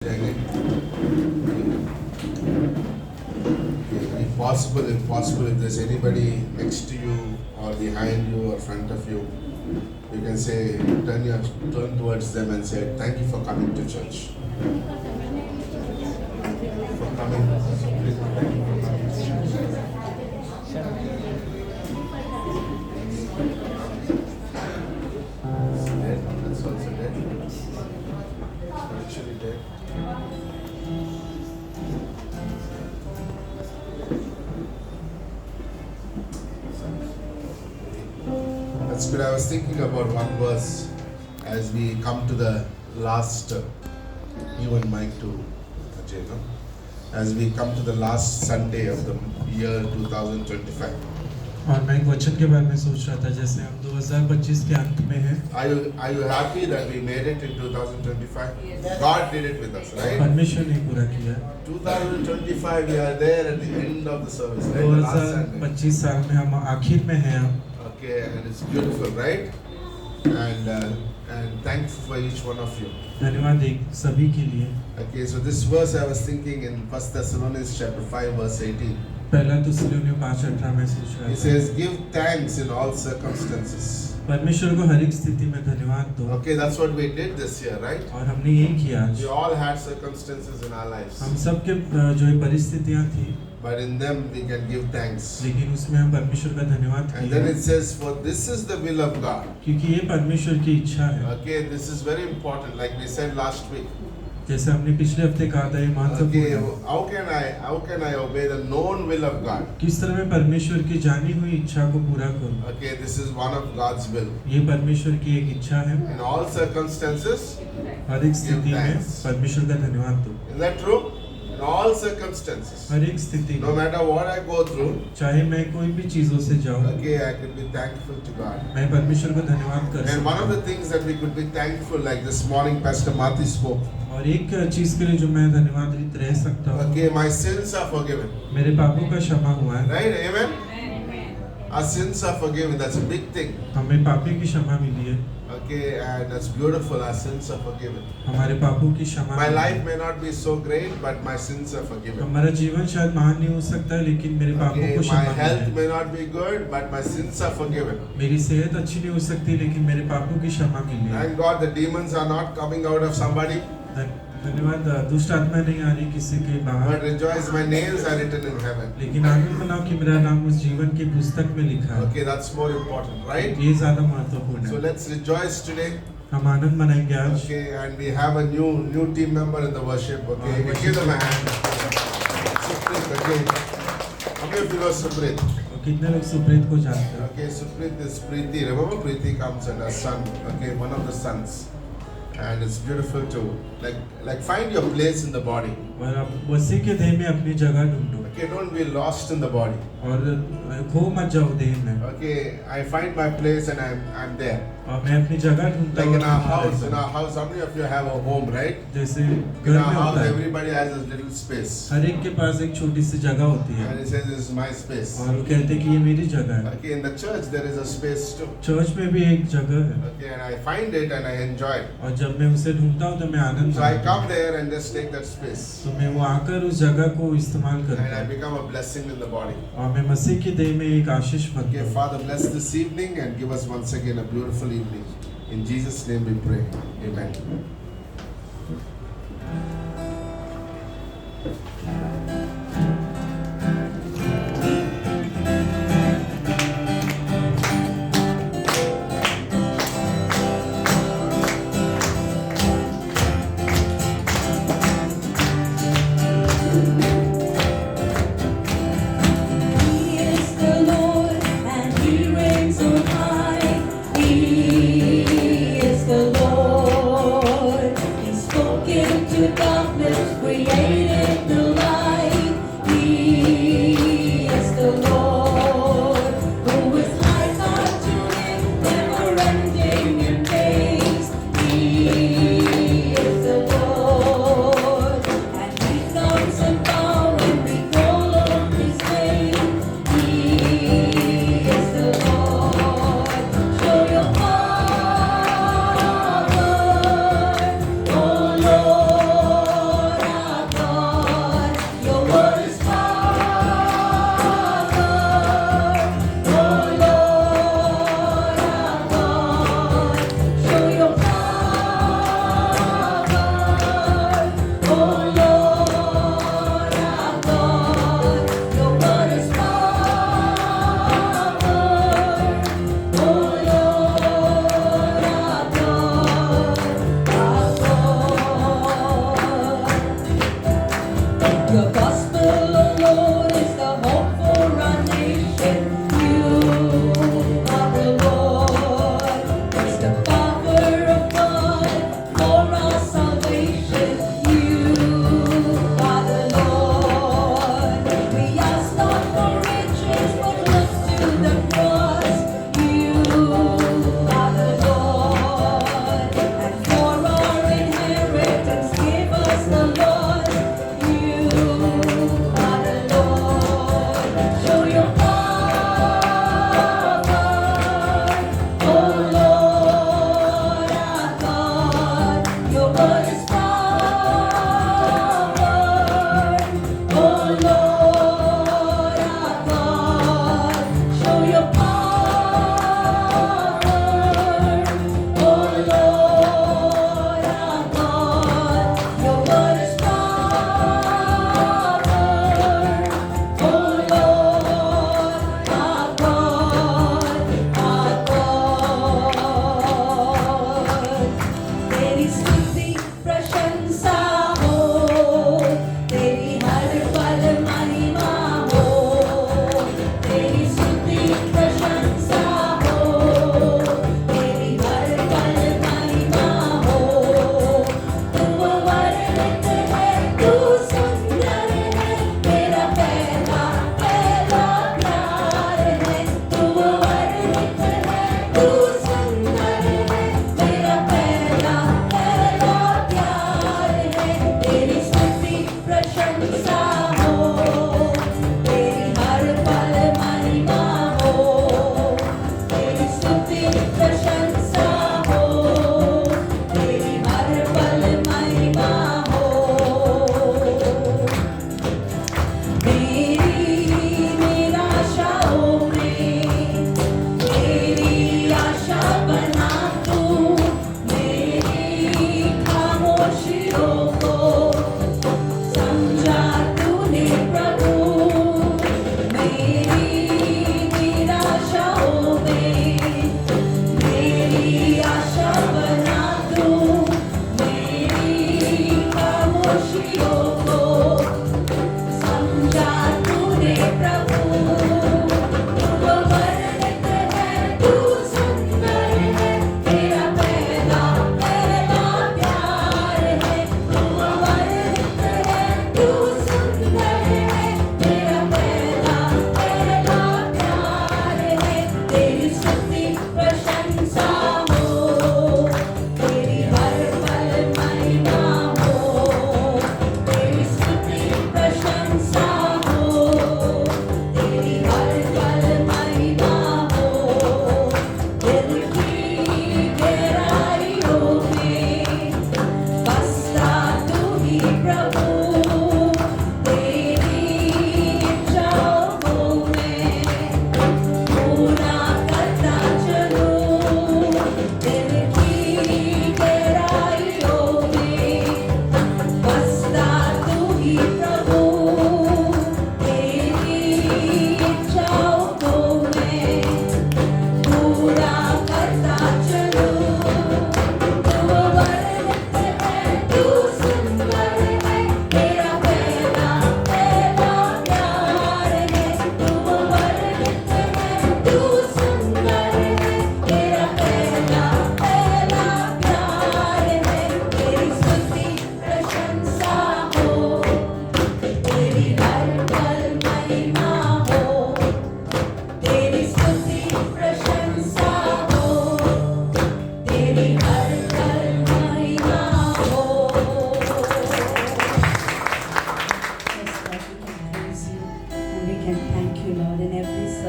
If possible, if there's anybody next to you or behind you or front of you, you can say, turn towards them and say, thank you for coming to church. For coming. Thank you for coming to church. Dead. That's also dead. Spiritually dead. That's good. I was thinking about one verse as we come to the last, you and Mike too, Ajay, no? As we come to the last Sunday of the year 2025. और मैं एक वचन के बारे में सोच रहा था जैसे हम 2025 के अंत में हैं। Are you happy that we made it in 2025? Yes. God did it with us, right? परमेश्वर ने पूरा किया। 2025 we are there at the end of the service, right? 2025 साल में हम आखिर में हैं हम। Okay, and it's beautiful, right? And thankful for each one of you. धन्यवाद एक सभी के लिए। Okay, so this verse I was thinking in 1 Thessalonians chapter 5 verse 18. पहला थिस्सलुनीय 5:18 में सोच रहा था। He says, give thanks in all circumstances. परमेश्वर को हर एक स्थिति में धन्यवाद दो। Okay, that's what we did this year, right? और हमने यही किया आज। We all had circumstances in our lives. हम सबके जो परिस्थितियाँ थी। But in them we can give thanks. लेकिन उसमें हम परमेश्वर का धन्यवाद किया। And then it says, for this is the will of God. क्योंकि ये परमेश्वर की इच्छा है। Okay, this is very important, like we said last week. जैसे हमने पिछले हफ्ते कहा था ये महत्वपूर्ण है। Okay, how can I obey the known will of God? किस तरह मैं परमेश्वर की जानी हुई इच्छा को पूरा करूं? Okay, this is one of God's will. ये परमेश्वर की एक इच्छा है। In all circumstances, हर एक स्थिति में परमेश्वर का धन्यवाद दो। Is that true? In all circumstances. हर एक स्थिति में। No matter what I go through. चाहे मैं कोई भी चीजों से जाऊं। Okay, I can be thankful to God. मैं परमेश्वर को धन्यवाद कर सकता हूं। And one of the things that we could be thankful, like this morning, Pastor Mati spoke. और एक चीज के लिए जो मैं धन्यवाद रह सकता हूँ। Okay, my sins are forgiven. मेरे पापों का क्षमा हुआ है। Right, amen. Our sins are forgiven. That's a big thing. हमें पापों की क्षमा मिली है। Okay, and that's beautiful. Our sins are forgiven. हमारे पापों की क्षमा। My life may not be so great, but my sins are forgiven. हमारा जीवन शायद महान नहीं हो सकता है, लेकिन मेरे पापों को क्षमा। My health may not be good, but my sins are forgiven. मेरी सेहत अच्छी नहीं हो सकती, लेकिन मेरे पापों की क्षमा मिली है। Thank God, the demons are not coming out of somebody. धन्यवाद, दुष्ट आत्मा नहीं आ रही किसी के बाहर। But rejoice, my names are written in heaven. लेकिन आनंद मनाओ कि मेरा नाम उस जीवन की पुस्तक में लिखा है। Okay, that's more important, right? ये ज़्यादा महत्वपूर्ण है। So let's rejoice today. हम आनंद मनाएंगे आज। Okay, and we have a new team member in the worship. Okay, give them a hand. Suprit, okay. How many of you know Suprit? कितने लोग सुप्रीत को जानते हैं? Okay, Suprit is Preeti. Remember Preeti comes and her son. Okay, one of the sons. And it's beautiful to like find your place in the body. और आप उसी के देह में अपनी जगह ढूंढो। Okay, don't be lost in the body. और खो मत जाओ देह में। Okay, I find my place and I'm there. और मैं अपनी जगह ढूंढता हूँ। Like in our house, how many of you have a home, right? जैसे In our house, everybody has a little space. हर एक के पास एक छोटी सी जगह होती है। And he says, "This is my space." और वो कहते हैं कि ये मेरी जगह है। Okay, in the church there is a space too. Church में भी एक जगह है। Okay, and I find it and I enjoy it. और जब मैं उसे ढूंढता हूँ तो मैं आनंद। So I come there and just take that space. तो मैं वो आकर उस जगह को इस्तेमाल करता हूँ। And I become a blessing in the body. और मैं मसीह के देह में एक आशीष बनता Okay, हूँ। Father, bless this evening and give us once again a beautiful evening. In Jesus' name we pray. Amen.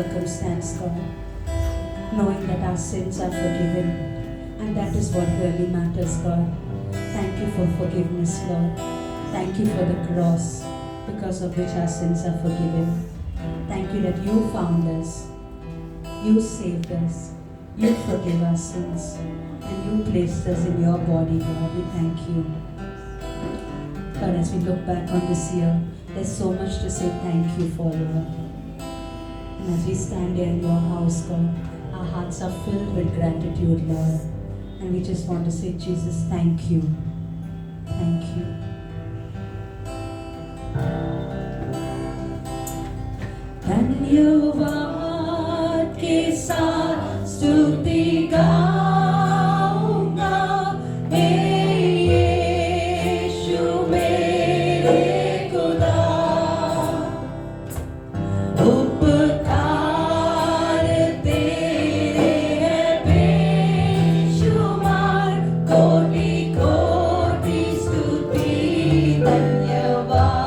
circumstance, God, knowing that our sins are forgiven. And that is what really matters, God. Thank you for forgiveness, Lord. Thank you for the cross, because of which our sins are forgiven. Thank you that you found us, you saved us, you forgive our sins, and you placed us in your body, God. We thank you. Lord, as we look back on this year, there's so much to say thank you for, Lord. And as we stand here in your house, God, our hearts are filled with gratitude, Lord. And we just want to say, Jesus, thank you. Thank you. धन्यवाद के साथ स्तुति गाऊंगा, मेरे यीशु मेरे खुदा, उपकार तेरे हैं बेशुमार, कोटि कोटि स्तुति धन्यवाद।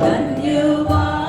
धन्यवाद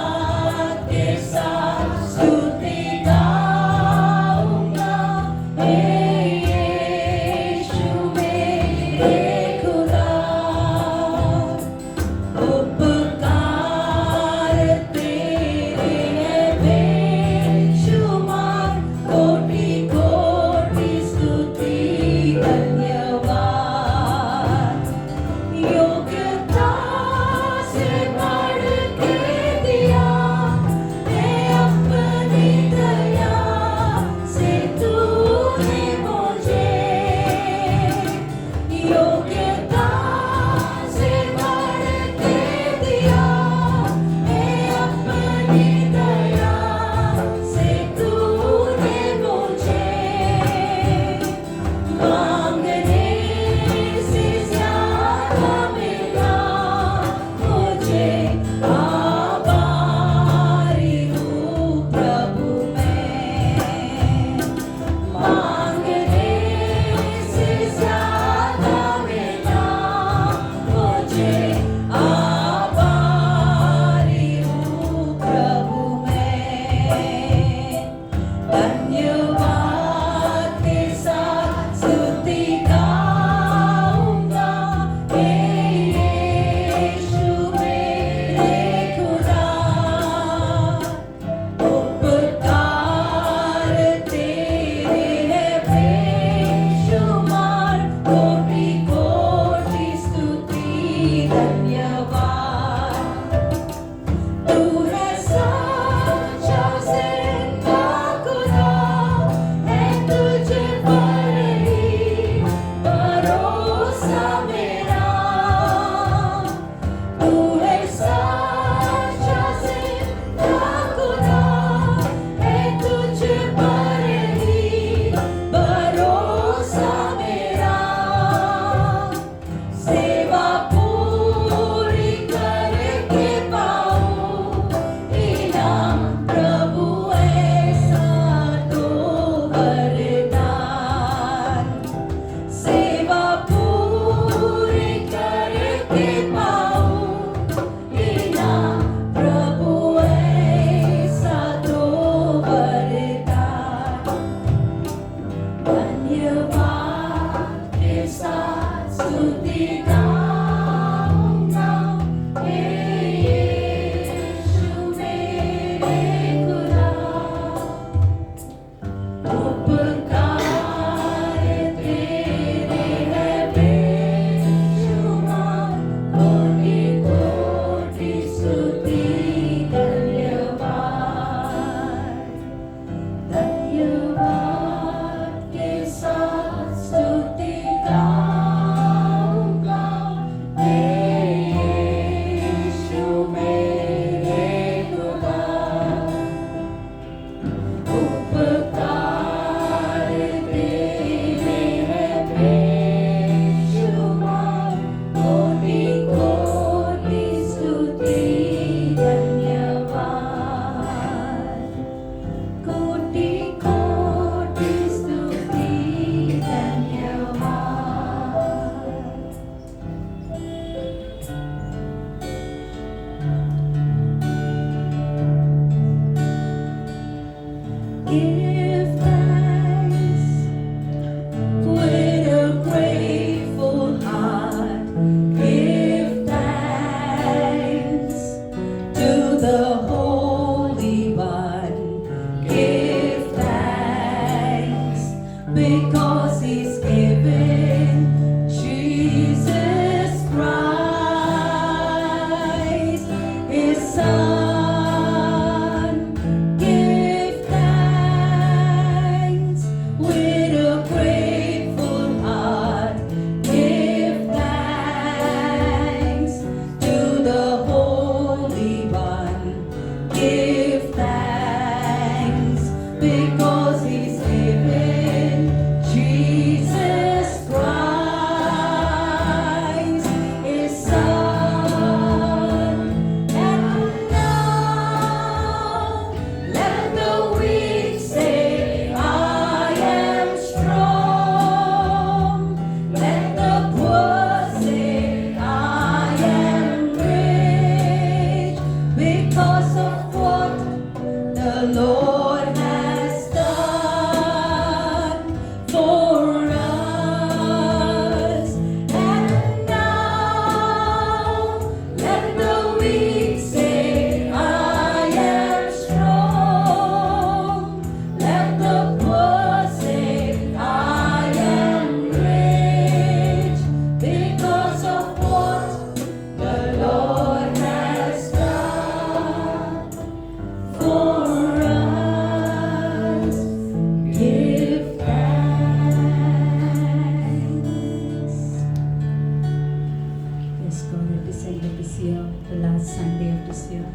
God, at this end of this year, the last Sunday of this year,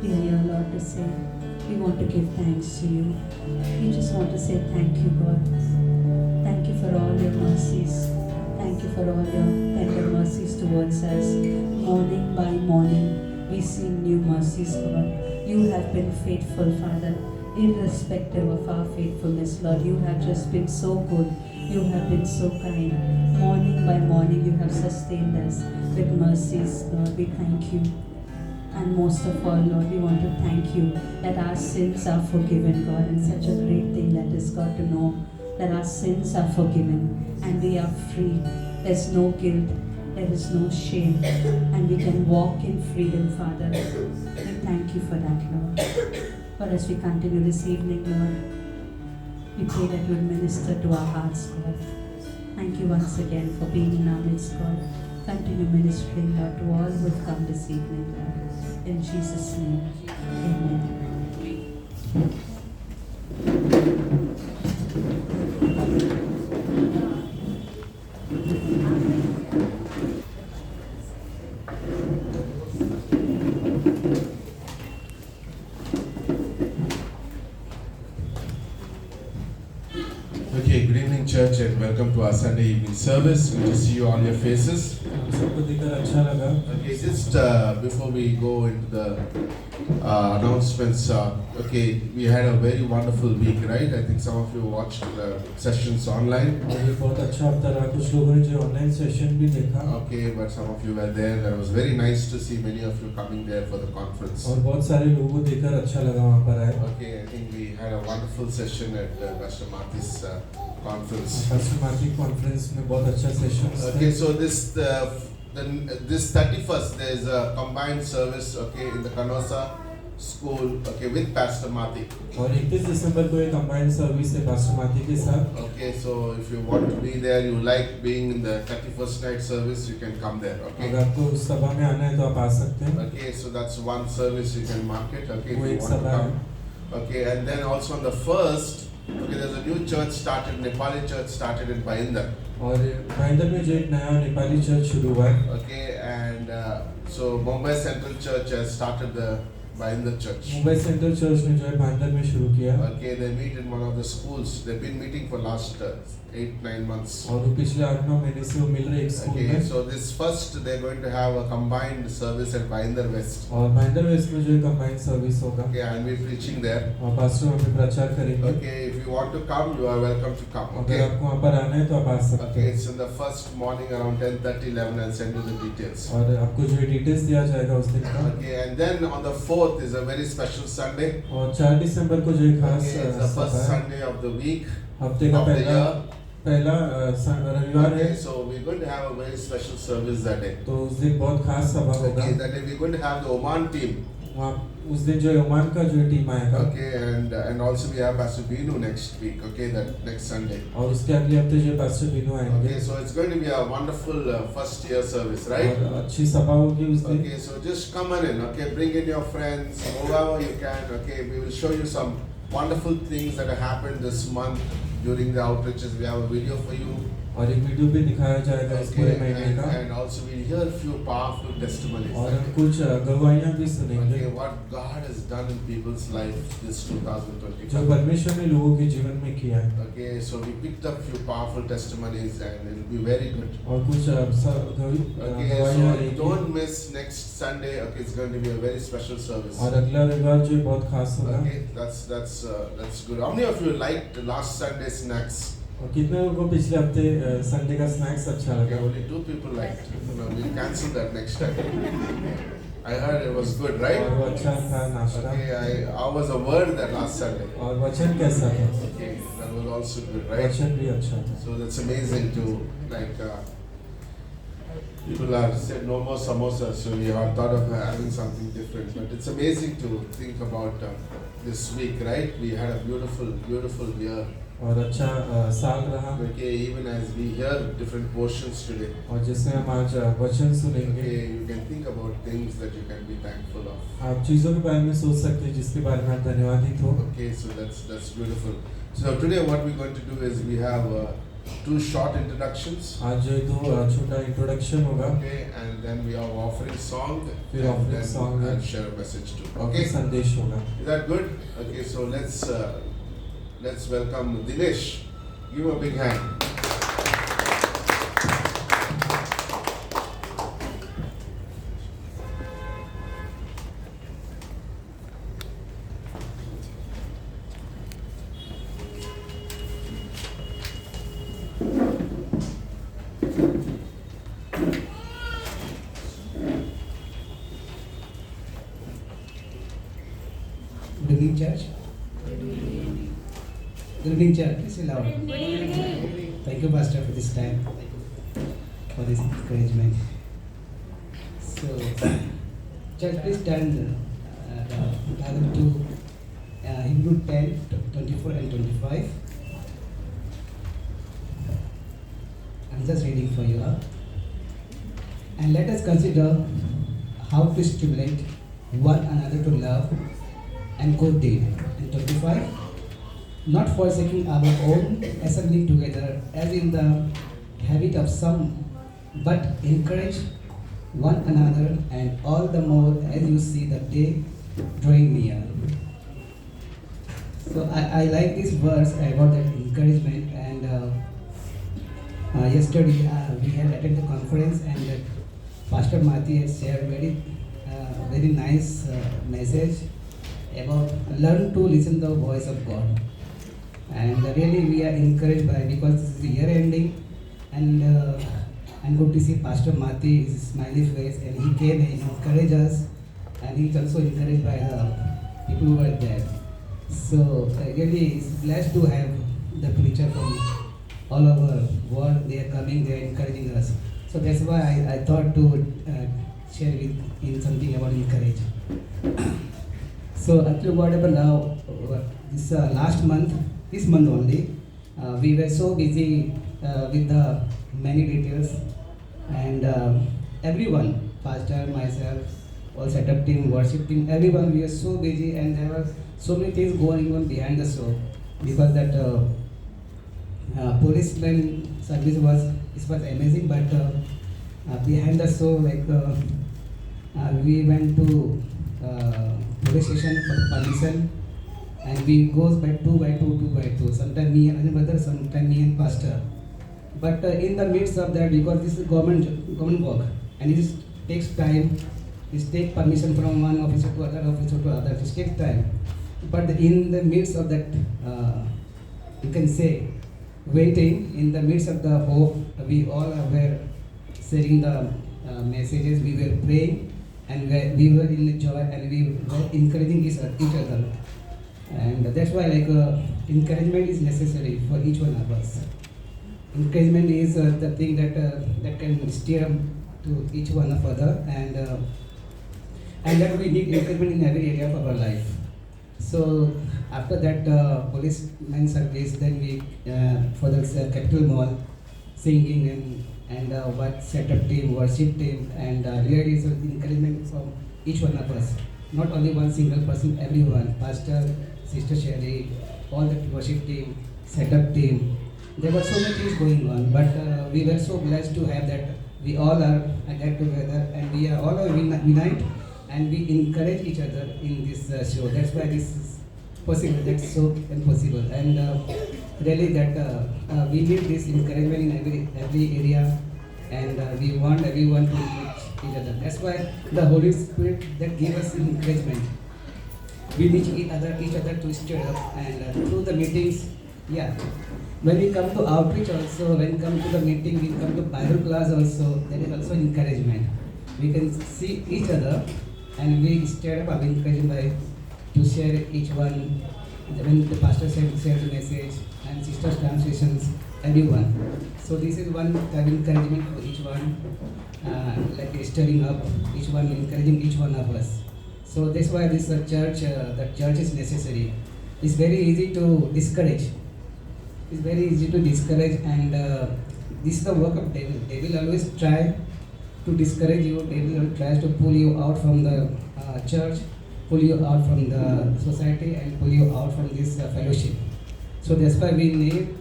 we are here, Lord, to say, we want to give thanks to you. We just want to say thank you, God. Thank you for all your mercies. Thank you for all your tender mercies towards us. Morning by morning, we see new mercies, God. You have been faithful, Father, irrespective of our faithfulness, Lord. You have just been so good. You have been so kind. Morning by morning, you have sustained us with mercies, Lord. We thank you. And most of all, Lord, we want to thank you that our sins are forgiven, God. And such a great thing that is, God, to know that our sins are forgiven and we are free. There's no guilt, there is no shame, and we can walk in freedom, Father. We thank you for that, Lord. For as we continue this evening, Lord, we pray that you will minister to our hearts, God. Thank you once again for being in our midst, God. Continue ministering, Lord, to all who have come this evening, Lord. In Jesus' name, amen. Okay, good evening, church, and welcome to our Sunday evening service. Good to see you all your faces. सबको देखकर अच्छा लगा. Okay, just before we go into the announcements, okay, we had a very wonderful week, right? I think some of you watched the sessions online. और ये बहुत अच्छा हफ्ता रहा. कुछ लोगों ने जो ऑनलाइन सेशन भी देखा. Okay, but some of you were there. It was very nice to see many of you coming there for the conference. और बहुत सारे लोगों को देखकर अच्छा लगा वहाँ पर आए. Okay, I think we had a wonderful session at Pastor Marty's conference. Pastor Marty conference में बहुत अच्छा session. Okay, so this 31st there is a combined service, okay, in the Canossa school, okay, with Pastor Marty. और 31 दिसंबर को एक combined service है pastor Marty के साथ. Okay, so if you want to be there, you like being in the 31st night service, you can come there, okay? अगर आपको उस सभा में आना है तो आप आ सकते हैं. Okay, so that's one service you can mark it, okay, वो if you एक want to सभा है. come. Okay, and then also on the 1st, okay, there's a new church started, Nepali church started in Bhayindar. और भाईंदर में जो एक नया Nepali church शुरू हुआ है. Okay, and so Mumbai Central Church has started the Bhayindar church. Mumbai central church ने जो है भाईंदर में शुरू किया. Okay, they meet in one of the schools. They've been meeting for last 8-9 months. और वो पिछले 8-9 महीने से वो मिल रहे एक स्कूल Okay, में. so this first they're going to have a combined service at Bhayindar West. और भाईंदर वेस्ट में जो कंबाइंड सर्विस होगा. Okay, I'll be preaching there. और पास्टर वहाँ पे प्रचार करेंगे. Okay, if you want to come, you are welcome to come. अगर Okay. आपको वहाँ पर आना है तो आप आ सकते Okay, हैं. it's in the first morning around 10:30-11. I'll send you the details. और आपको जो डिटेल्स दिया जाएगा उस दिन का. Okay, and then on the 4th is a very special Sunday. और 4 दिसंबर को जो एक खास Okay, it's the first सभा है. Sunday of the week हफ्ते का of the पहला year. रविवार है. Okay, so we're going to have a very special service that day. तो उस दिन बहुत खास सभा होगा. Okay, that day we're going to have the Oman team. वहाँ उस दिन जो ओमान का जो टीम आएगा. Okay, and also we have Pastor Binu next week. Okay, that next Sunday. और उसके अगले हफ्ते जो पास्टर बिनो आएंगे. Okay, so it's going to be a wonderful first year service, right? और अच्छी सभा होगी उस दिन. Okay, so just come on in. Okay, bring in your friends, whoever you can. Okay, we will show you some wonderful things that have happened this month during the outreaches. We have a video for you. और एक video भी दिखाया जाएगा इस पूरे Okay, महीने का. and also we'll hear a few powerful testimonies. और हम कुछ गवाहियाँ भी सुनेंगे. Okay, what God has done in people's life this जो 2025. परमेश्वर ने लोगों के जीवन में किया है. Okay, so we picked up few powerful testimonies and it'll be very good. और कुछ Okay, गवाहियाँ so रहेंगी. don't miss next Sunday. Okay, it's going to be a very special service. और अगला रविवार जो बहुत खास होगा. Okay, that's good. How many of you liked last Sunday snacks? और कितने लोगों को पिछले हफ्ते संडे का स्नैक्स अच्छा Okay, लगा. only 2 people liked. No, we'll cancel that next time. I heard it was good, right? और वो अच्छा था नाश्ता. Okay, I was a word that last Sunday. और वचन कैसा था? Okay, that was also good, right? वचन भी अच्छा था. So that's amazing to like. People are said no more samosas, so we have thought of having something different. But it's amazing to think about this week, right? We had a beautiful year. और अच्छा साल रहा. Okay, even as we hear different portions today. और जिसमें हम आज वचन सुनेंगे. Okay, you can think about things that you can be thankful of. आप चीजों के बारे में सोच सकते हैं जिसके बारे में आप धन्यवादित हो. Okay, so that's beautiful. So today what we're going to do is we have two short introductions. आज जो दो छोटा इंट्रोडक्शन होगा, Okay, and then we are offering song. फिर and offering then song है। I'll share a message too. और Okay, फिर संदेश होगा। is that good? Okay, so let's welcome Dinesh. Give him a big hand. Good evening, church. Good evening, church. Please say loud. Thank you, Pastor, for this time, for this encouragement. So, church, please turn the Bible to Hebrew 10, 24 and 25. I'm just reading for you. And let us consider how to stimulate one another to love and good deed. And 25, not forsaking our own assembling together as in the habit of some, but encourage one another, and all the more as you see the day drawing near. So I like this verse about that encouragement, and yesterday we had attended the conference, and Pastor Mati had shared very nice message about learn to listen the voice of God. And really we are encouraged by, because this is year ending, and I'm good to see Pastor Mati, his smiley face, and he came and encouraged us, and he's also encouraged by the people who were there. So really it's blessed to have the preacher from all over world. They are coming, they are encouraging us. So that's why I thought to share in something about encourage. So actually what happened now, this last month, this month only, we were so busy with the many details, and everyone, pastor, myself, all setup team, worship team, everyone, we were so busy, and there were so many things going on behind the show, because that policeman service was amazing, but behind the show, like we went to police station for permission, and we goes by two by two. Sometimes me and another brother, sometimes me and pastor. But in the midst of that, because this is government work, and it takes time. It takes permission from one officer to other. It takes time. But in the midst of that, you can say, waiting, in the midst of the hope, we all were sharing the messages. We were praying, and we were in the joy, and we were encouraging each other. And that's why encouragement is necessary for each one of us. Encouragement is the thing that can steer to each one of other, and that we need encouragement in every area of our life. So after that policeman service, then we for the Capital Mall, singing and what setup team, worship team, and really is encouragement from each one of us. Not only one single person, everyone, pastor, Sister Sherry, all the worship team, setup team. There were so many things going on, but we were so blessed to have that. We all are get together, and we are all unite, and we encourage each other in this show. That's why this is possible. That's so impossible, and really that we need this encouragement in every area, and we want everyone to reach each other. That's why the Holy Spirit that gave us encouragement. We need each other to stir up, and through the meetings, yeah. When we come to outreach also, when we come to the meeting, we come to Bible class also, there is also encouragement. We can see each other, and we stir up our encouragement by to share each one. When the pastor shares the message, and sisters translations, everyone. So this is one type of encouragement for each one, like stirring up each one, encouraging each one of us. So that's why this church, the church is necessary. It's very easy to discourage. It's very easy to discourage, and this is the work of devil. Devil always try to discourage you. Devil tries to pull you out from the church, pull you out from the society, and pull you out from this fellowship. So that's why we need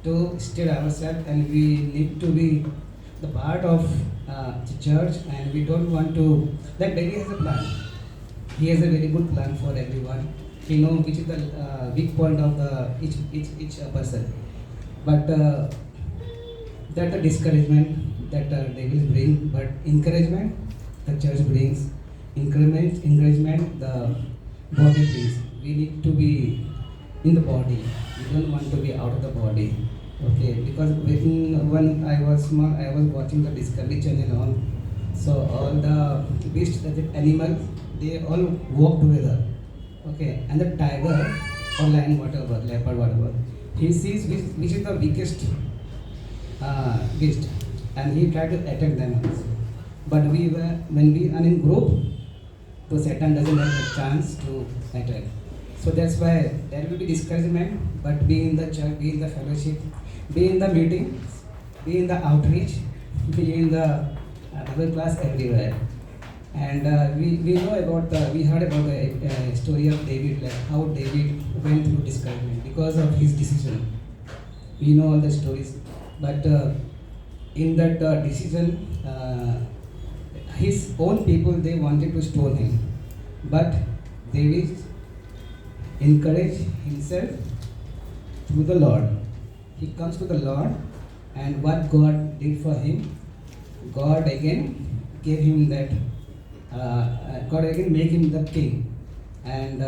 to steer ourselves, and we need to be the part of the church, and we don't want to. Like David has a plan. He has a very good plan for everyone. He knows which is the weak point of the each person. But that the discouragement that they will bring, but encouragement the church brings. Encouragement the body brings. We need to be in the body. We don't want to be out of the body. Okay, because when I was small, I was watching the Discovery Channel on. So all the beasts, the animals, they all walk together. Okay, and the tiger or lion, whatever, leopard, whatever, he sees which is the weakest beast, and he tried to attack them also. But when we are in group, so Satan doesn't have a chance to attack. So that's why there will be discouragement, but be in the church, be in the fellowship, be in the meetings, be in the outreach, be in the double class everywhere. And we know we heard about the story of David, like how David went through discouragement because of his decision. We know all the stories, but in that decision, his own people, they wanted to stone him, but David encouraged himself through the Lord. He comes to the Lord, and what God did for him, God again gave him that. God again made him the king, and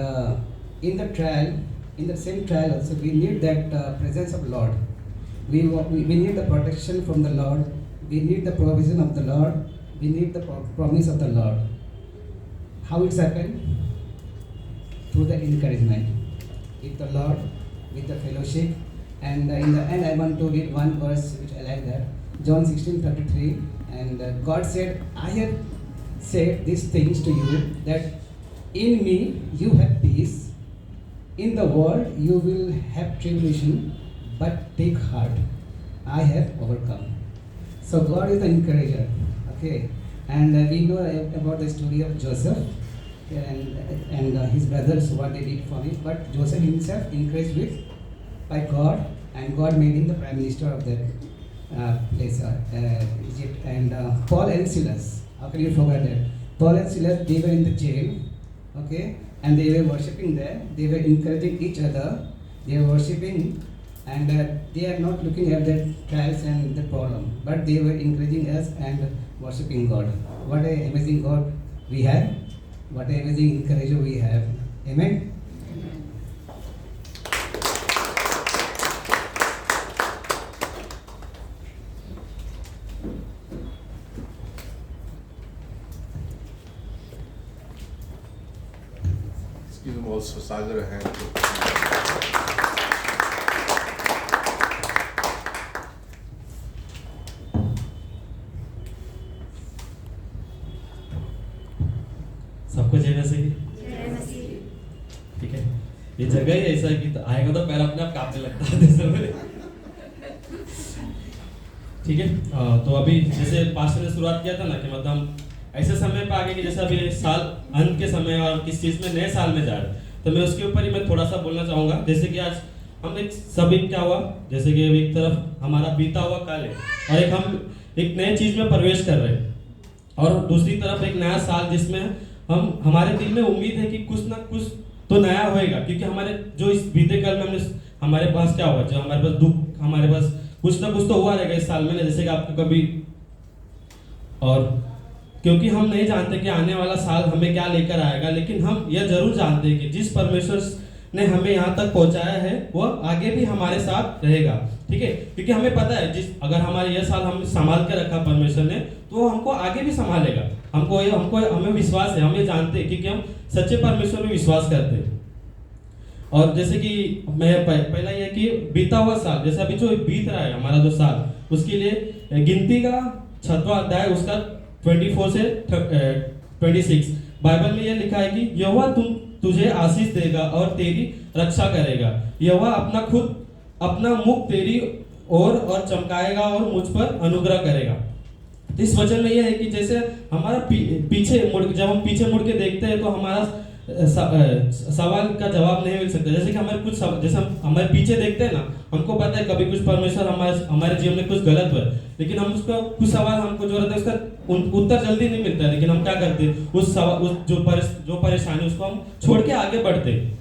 in the trial, in the same trial also, we need that presence of Lord. We need the protection from the Lord. We need the provision of the Lord. We need the promise of the Lord. How it's happened? Through the encouragement with the Lord, with the fellowship, and in the end, I want to read one verse which I like that, John 16:33, and God said, "I have said these things to you, that in me you have peace. In the world you will have tribulation, but take heart, I have overcome." So God is the encourager. Okay, and we know about the story of Joseph and his brothers, what they did for him. But Joseph himself encouraged by God, and God made him the prime minister of that place, Egypt. And Paul and Silas. How can you forget that? Paul and Silas, they were in the jail, okay, and they were worshipping there. They were encouraging each other. They were worshipping, and they are not looking at the trials and the problem, but they were encouraging us and worshipping God. What an amazing God we have! What an amazing encourager we have! Amen. Give him also Sagar a hand. सबको जय मसीह। ठीक है, ये जगह ही ऐसा है कि आएगा तो पैर अपने आप कांपने लगता है समय। ठीक है, तो अभी जैसे पास्टर ने शुरुआत किया था ना कि मतलब ऐसे समय पे आगे कि जैसे अभी साल अंत के समय और किस चीज में नए साल में जा रहे, तो मैं उसके ऊपर ही मैं थोड़ा सा बोलना चाहूंगा। जैसे कि आज हम एक सभी क्या हुआ, जैसे कि एक तरफ हमारा बीता हुआ काल है और एक हम एक नए चीज में प्रवेश कर रहे हैं, और दूसरी तरफ एक नया साल जिसमें हम हमारे दिल में उम्मीद है कि कुछ ना कुछ तो नया होएगा, क्योंकि हमारे जो इस बीते काल में हमारे पास क्या हुआ, जो हमारे पास दुख, हमारे पास कुछ ना कुछ तो हुआ रहेगा इस साल में, जैसे कि आपको कभी, और क्योंकि हम नहीं जानते कि आने वाला साल हमें क्या लेकर आएगा, लेकिन हम यह जरूर जानते हैं कि जिस परमेश्वर ने हमें यहाँ तक पहुँचाया है वह आगे भी हमारे साथ रहेगा। ठीक है, क्योंकि हमें पता है अगर हमारे यह साल हम संभाल के रखा परमेश्वर ने, तो वो हमको आगे भी संभालेगा। हमें विश्वास है, हम ये जानते हैं, क्योंकि हम सच्चे परमेश्वर में विश्वास करते हैं। और जैसे कि मैं पहला यह कि बीता हुआ साल, जैसे अभी जो बीत रहा है हमारा जो साल, उसके लिए गिनती का 6वां अध्याय उसका 24 से 26 बाइबल में यह लिखा है कि यहोवा तुझे आशीष देगा और तेरी रक्षा करेगा। यहोवा अपना मुख तेरी ओर और चमकाएगा और मुझ पर अनुग्रह करेगा। इस वचन में यह है कि जैसे हमारा जब हम पीछे मुड़ के देखते हैं तो हमारा सवाल का जवाब नहीं मिल सकता। जैसे कि हमारे जैसे हम हमारे पीछे देखते हैं ना, हमको पता है कभी कुछ परमेश्वर हमारे जीवन में कुछ गलत हुआ है, लेकिन हम उसका कुछ सवाल हमको जो रहता है उसका उत्तर जल्दी नहीं मिलता है, लेकिन हम क्या करते हैं उस सवाल जो परेशानी उसको हम छोड़ के आगे बढ़ते हैं।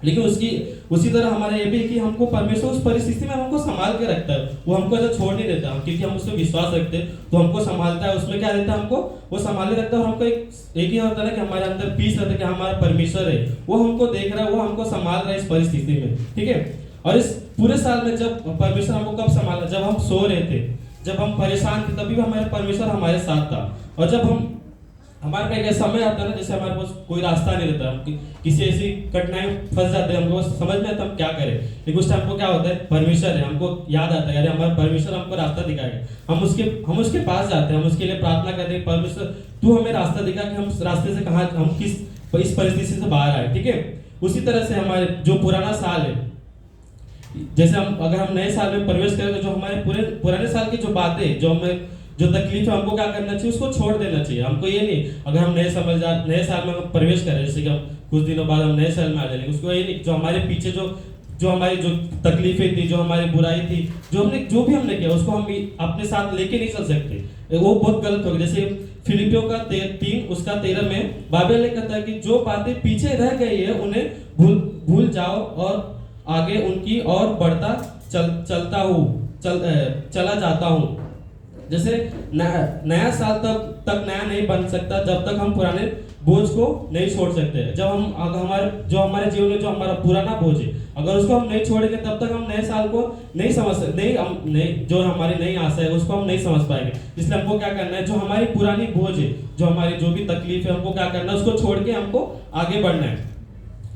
लेकिन उसी तरह हमारा ये भी है कि हमको परमेश्वर उस परिस्थिति में हमको संभाल के रखता है, वो हमको ऐसा छोड़ नहीं देता, क्योंकि हम उसमें विश्वास रखते हैं तो हमको संभालता है। उसमें क्या रहता है, हमको वो संभाले रखता है, और हमको एक ही होता है ना कि हमारे अंदर पीस रहता है कि हमारा परमेश्वर है, वो हमको देख रहा है, वो हमको संभाल रहा है इस परिस्थिति में, ठीक है। और इस पूरे साल में जब परमेश्वर हमको कब संभाला, जब हम सो रहे थे, जब हम परेशान थे, तभी भी हमारे परमेश्वर हमारे साथ था। और जब हमारे पे एक समय आता है ना, जैसे हमारे पास कोई रास्ता नहीं रहता, हम किसी ऐसी कठिनाई फंस जाते हैं, हमको समझ में आता हम क्या करें, लेकिन उस टाइम को क्या होता है, परमेश्वर है, हमको याद आता है, अरे हमारा परमेश्वर हमको रास्ता दिखाएगा। हम उसके पास जाते हैं, हम उसके लिए प्रार्थना करते हैं, परमेश्वर तू हमें रास्ता दिखा कि हम रास्ते से कहाँ, हम इस परिस्थिति से बाहर आए, ठीक है। उसी तरह से हमारे जो पुराना साल है, जैसे अगर हम नए साल में प्रवेश करें तो जो हमारे पुराने साल की जो बातें, जो तकलीफ है, हमको क्या करना चाहिए, उसको छोड़ देना चाहिए। हमको ये नहीं, अगर हम नए साल में हम प्रवेश करें, जैसे कि हम कुछ दिनों बाद हम नए साल में आ जाएंगे, उसको ये नहीं, जो हमारे पीछे जो हमारी जो तकलीफें थी, जो हमारी बुराई थी, जो भी हमने किया, उसको हम अपने साथ लेके नहीं चल सकते, वो बहुत गलत होगा। जैसे फिलिपियों का 3 उसका 13 में बाइबल ने कहता है कि जो बातें पीछे रह गई है उन्हें भूल जाओ और आगे उनकी और बढ़ता चला जाता हूँ। जैसे नया साल तक नया नहीं बन सकता जब तक हम पुराने बोझ को नहीं छोड़ सकते। जब हमारे जीवन में जो हमारा पुराना बोझ है, अगर उसको हम नहीं छोड़ेंगे तब तक हम नए साल को नहीं समझ सकते, जो हमारी नई आशा है उसको हम नहीं समझ पाएंगे। इसलिए हमको क्या करना है, जो हमारी पुरानी बोझ है, जो हमारी जो भी तकलीफ है, हमको क्या करना है, उसको छोड़ के हमको आगे बढ़ना है।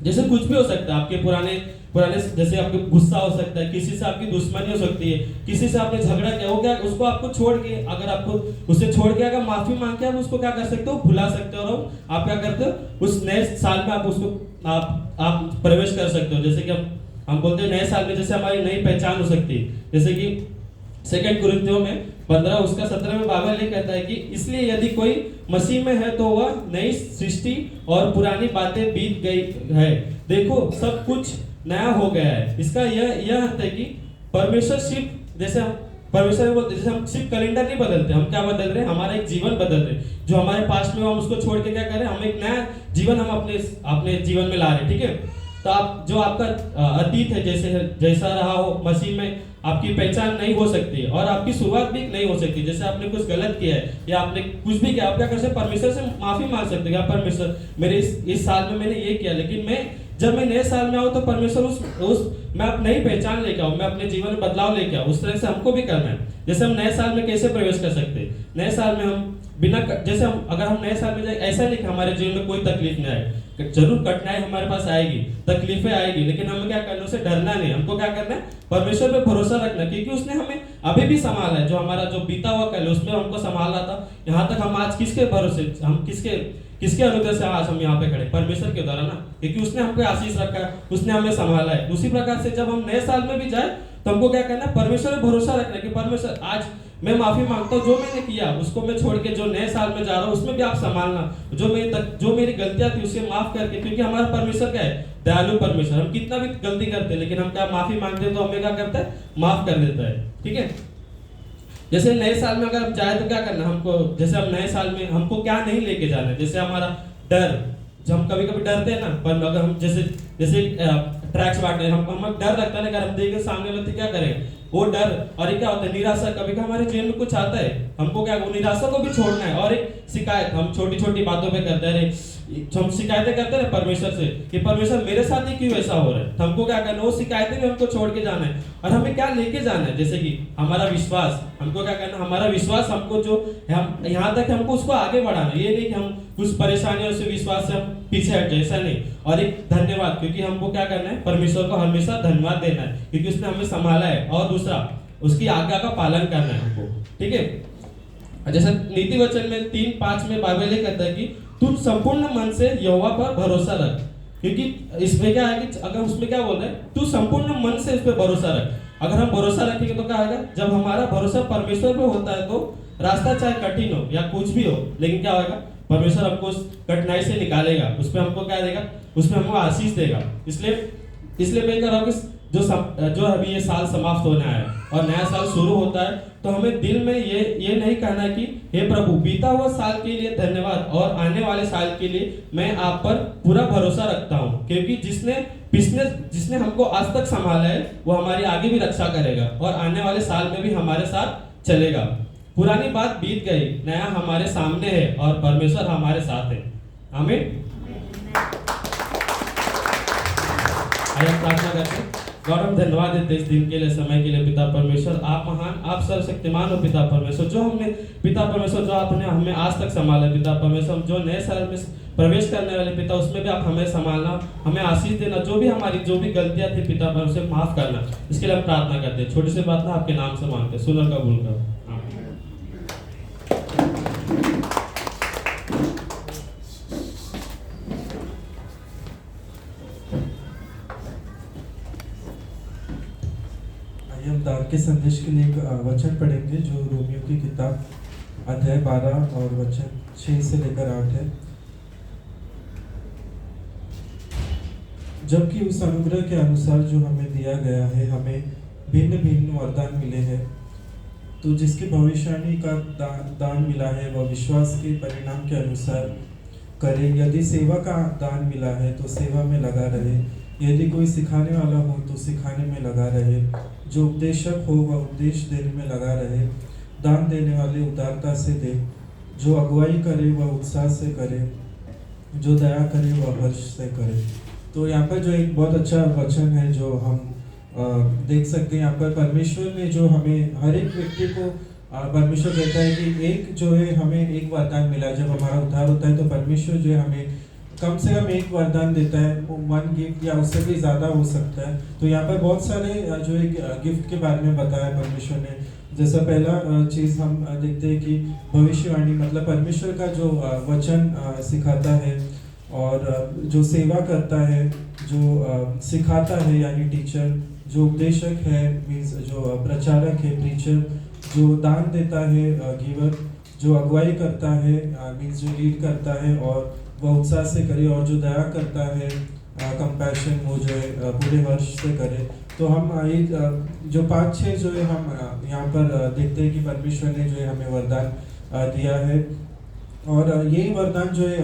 जैसे कुछ भी हो सकता है, आपके पुराने जैसे आपको गुस्सा हो सकता है, किसी से आपकी दुश्मनी हो सकती है, किसी से आपने झगड़ा किया, वो क्या, उसको आपको छोड़ के, अगर आपको उससे छोड़ के अगर माफी मांग के आप उसको क्या कर सकते हो, भुला सकते हो, और आप क्या करते हो, उस नए साल में आप उसको आप प्रवेश कर सकते हो। जैसे कि हम बोलते हैं नए साल में जैसे हमारी नई पहचान हो सकती है, जैसे कि 2 कुरिन्थियों में 15 उसका 17 में बाइबल ये कहता है कि इसलिए यदि कोई मसीह में है तो वह नई सृष्टि और पुरानी बातें बीत गई है, देखो सब कुछ नया हो गया है। इसका यह अर्थ है कि परमेश्वर सिर्फ जैसे हम सिर्फ कैलेंडर नहीं बदलते, हम क्या बदल रहे हैं, हमारा एक जीवन बदल रहे हैं। जो हमारे पास्ट में हम उसको छोड़ के क्या कर रहे हैं, हम एक नया जीवन हम अपने जीवन में ला रहे हैं, ठीक है। तो आप जो आपका अतीत है, जैसा रहा हो, मसीह में आपकी पहचान नहीं हो सकती और आपकी शुरुआत भी नहीं हो सकती। जैसे आपने कुछ गलत किया है या आपने कुछ भी किया, आप क्या कर सकते, परमेश्वर से माफी मांग सकते हैं, परमेश्वर मेरे इस साल में मैंने ये किया, लेकिन जब मैं नए साल में आऊँ तो परमेश्वर मैं अपनी नई पहचान लेके आऊँ, मैं अपने जीवन में बदलाव लेके आऊँ। उस तरह से हमको भी करना है। जैसे हम नए साल में कैसे प्रवेश कर सकते हैं, नए साल में हम अगर हम नए साल में जाए, ऐसा नहीं कि हमारे जीवन में कोई तकलीफ नहीं आए, जरूर कठिनाई हमारे पास आएगी, तकलीफें आएगी, लेकिन हमें क्या करना है, उसे डरना नहीं। हमको क्या करना है, परमेश्वर पे भरोसा रखना, क्योंकि उसने हमें अभी भी संभाला है। जो हमारा जो बीता हुआ कल उसमें हमको संभाला था, यहाँ तक हम आज किसके भरोसे, हम किसके अनुग्रह से आज हम यहाँ पे खड़े, परमेश्वर के द्वारा ना, क्योंकि उसने हमको आशीष रखा है, उसने हमें संभाला है। उसी प्रकार से जब हम नए साल में भी जाए तो हमको क्या करना है, परमेश्वर पे भरोसा रखना है कि परमेश्वर आज मैं माफी मांगता हूँ, जो मैंने किया उसको मैं छोड़ के जो नए साल में जा रहा हूँ उसमें भी आप संभालना, जो मेरी गलतियां थी उसे माफ करके, क्योंकि हमारा परमेश्वर क्या है, दयालु परमेश्वर। हम कितना भी गलती करते हैं लेकिन हम क्या माफी मांगते हैं तो हमें क्या करता है, माफ कर देता है, ठीक है। जैसे नए साल में अगर हम जाए तो क्या करना हमको, जैसे हम नए साल में हमको क्या नहीं लेके जाना है, जैसे हमारा डर, जब हम कभी कभी डरते हैं ना, पर अगर हम जैसे ट्रैक्स बांटने हम डर लगता है ना, अगर हम देखें सामने वाले क्या करेंगे, वो डर। और ये क्या होता है, निराशा, कभी कभी हमारे जीवन में कुछ आता है, हमको क्या, वो निराशा को भी छोड़ना है। और एक शिकायत, हम छोटी छोटी बातों पे करते हैं, हम शिकायतें करते हैं परमेश्वर से कि परमेश्वर मेरे साथ ही क्यों ऐसा हो रहा है, तो हमको क्या करना है, वो शिकायतें भी हमको छोड़ के जाना है। और हमें क्या लेके जाना है, जैसे कि हमारा विश्वास, हमको क्या करना, हमारा विश्वास हमको जो हम यहाँ तक हमको उसको आगे बढ़ाना, ये नहीं कि हम कुछ परेशानियों से विश्वास से हम पीछे हट जाए, ऐसा नहीं। और एक धन्यवाद, क्योंकि हमको क्या करना है, परमेश्वर को हमेशा धन्यवाद देना है, क्योंकि उसने हमें संभाला है। और दूसरा, उसकी आज्ञा का पालन करना है हमको, ठीक है। जैसे नीति वचन में 3:5 में बाइबल ये कहता है कि तुम संपूर्ण मन से यहोवा पर भरोसा रख, क्योंकि इसमें क्या है कि अगर उसमें क्या बोल रहे हैं, तू संपूर्ण मन से इस पर भरोसा रख। अगर हम भरोसा रखेंगे तो क्या होगा, जब हमारा भरोसा परमेश्वर पे होता है तो रास्ता चाहे कठिन हो या कुछ भी हो, लेकिन क्या होगा, परमेश्वर हमको उस कठिनाई से निकालेगा, उसमें हमको क्या देगा, उसमें हमको आशीष देगा। इसलिए मैं कह रहा हूँ कि जो अभी ये साल समाप्त होना है और नया साल शुरू होता है, तो हमें दिल में ये नहीं कहना है कि हे प्रभु, बीता हुआ साल के लिए धन्यवाद और आने वाले साल के लिए मैं आप पर पूरा भरोसा रखता हूँ, क्योंकि जिसने हमको आज तक संभाला है वो हमारी आगे भी रक्षा करेगा और आने वाले साल में भी हमारे साथ चलेगा। पुरानी बात बीत गई, नया हमारे सामने है और परमेश्वर हमारे साथ है। आमीन। आइए प्रार्थना करते हैं। गॉड हम धन्यवाद देते इस दिन के लिए, समय के लिए। पिता परमेश्वर, आप महान, आप सर्वशक्तिमान हो पिता परमेश्वर। जो आपने हमें आज तक संभाला पिता परमेश्वर, हम जो नए साल में प्रवेश करने वाले पिता, उसमें भी आप हमें संभालना, हमें आशीष देना, जो भी गलतियां थी पिता परमेश्वर माफ करना, इसके लिए हम प्रार्थना करते हैं। छोटी सी प्रार्थना आपके नाम से मांगते हैं, सुनर कबूल करो। हम दान के संदेश के लिए एक वचन पढ़ेंगे जो रोमियो की किताब अध्याय 12 और वचन 6 से लेकर 8 है। जबकि उस अनुग्रह के अनुसार जो हमें दिया गया है, हमें भिन्न भिन्न वरदान मिले हैं, तो जिसकी भविष्यवाणी का दान मिला है वह विश्वास के परिणाम के अनुसार करे। यदि सेवा का दान मिला है तो सेवा में लगा रहे, यदि कोई सिखाने वाला हो तो सिखाने में लगा रहे, जो उपदेशक हो वह उपदेश देने में लगा रहे, दान देने वाले उदारता से दे, जो अगुवाई करे वह उत्साह से करे, जो दया करे वह हर्ष से करे। तो यहाँ पर जो एक बहुत अच्छा वचन है जो हम देख सकते हैं, यहाँ पर परमेश्वर ने जो हमें हर एक व्यक्ति को परमेश्वर कहता है कि एक जो है हमें एक वरदान मिला। जब हमारा उद्धार होता है तो परमेश्वर जो है हमें कम से कम एक वरदान देता है, वो 1 गिफ्ट या उससे भी ज़्यादा हो सकता है। तो यहाँ पर बहुत सारे जो एक गिफ्ट के बारे में बताया परमेश्वर ने। जैसा पहला चीज़ हम देखते हैं कि भविष्यवाणी, मतलब परमेश्वर का जो वचन सिखाता है और जो सेवा करता है, जो सिखाता है यानी टीचर, जो उपदेशक है मीन्स जो प्रचारक है प्रीचर, जो दान देता है गिवर, जो अगुवाई करता है मीन्स जो लीड करता है और वह उत्साह से करे, और जो दया करता है कंपैशन, वो जो है पूरे हर्ष से करे। तो हम जो 5-6 जो है हम यहाँ पर देखते हैं कि परमेश्वर ने जो है हमें वरदान दिया है। और ये वरदान जो है